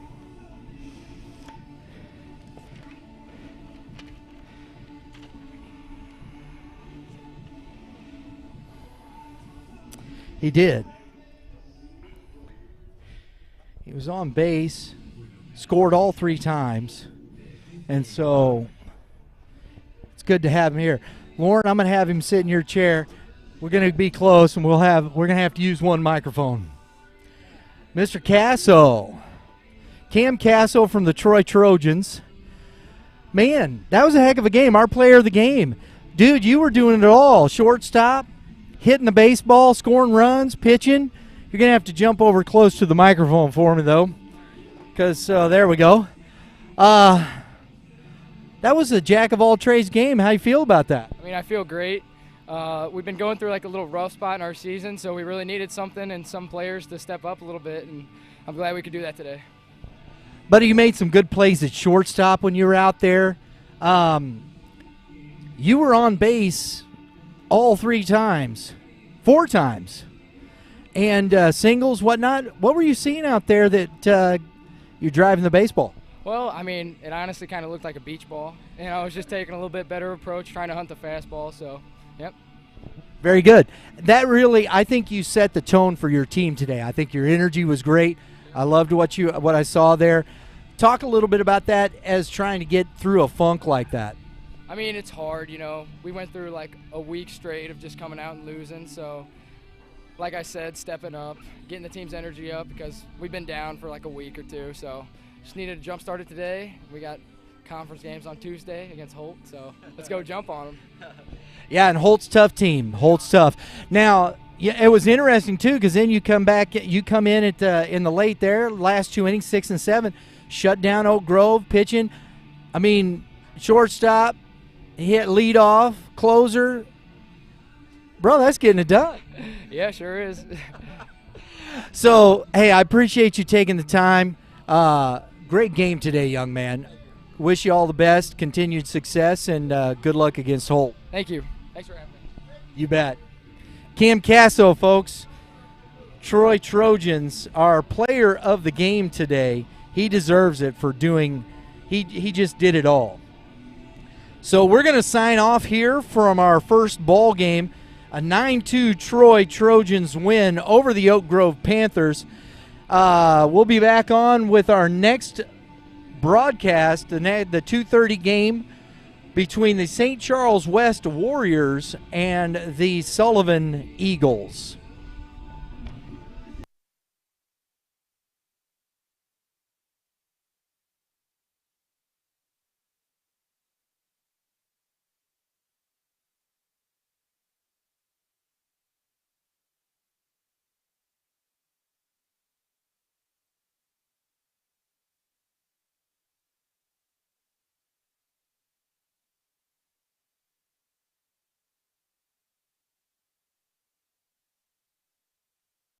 He did. He was on base, scored all 3 times, and so it's good to have him here. Lauren, I'm going to have him sit in your chair. We're going to be close, and we're going to have to use one microphone. Mr. Casso, Cam Casso from the Troy Trojans. Man, that was a heck of a game. Our player of the game. Dude, you were doing it all. Shortstop, hitting the baseball, scoring runs, pitching. You're going to have to jump over close to the microphone for me, though, because there we go. That was a jack-of-all-trades game. How you feel about that? I mean, I feel great. We've been going through like a little rough spot in our season, so we really needed something and some players to step up a little bit, and I'm glad we could do that today. Buddy, you made some good plays at shortstop when you were out there. You were on base all 4 times, and singles, whatnot. What were you seeing out there that you're driving the baseball? Well, I mean, it honestly kind of looked like a beach ball. I was just taking a little bit better approach, trying to hunt the fastball. So, yep. Very good. That really, I think you set the tone for your team today. I think your energy was great. I loved what I saw there. Talk a little bit about that as trying to get through a funk like that. I mean, it's hard, We went through like a week straight of just coming out and losing. So, like I said, stepping up, getting the team's energy up because we've been down for like a week or two. So, just needed to jump start it today. We got conference games on Tuesday against Holt, so let's go jump on them. Yeah, and Holt's tough team. Holt's tough. Now, yeah, it was interesting too because then you come in in the late there, last 2 innings, 6 and 7, shut down Oak Grove pitching. I mean, shortstop, hit leadoff, closer. Bro, that's getting it done. Yeah, sure is. So, hey, I appreciate you taking the time. Great game today, young man. Wish you all the best, continued success, and good luck against Holt. Thank you. Thanks for having me. You bet. Cam Casso, folks, Troy Trojans, our player of the game today. He deserves it for doing – he just did it all. So we're going to sign off here from our first ball game, a 9-2 Troy Trojans win over the Oak Grove Panthers. We'll be back on with our next broadcast, the 2:30 game between the St. Charles West Warriors and the Sullivan Eagles.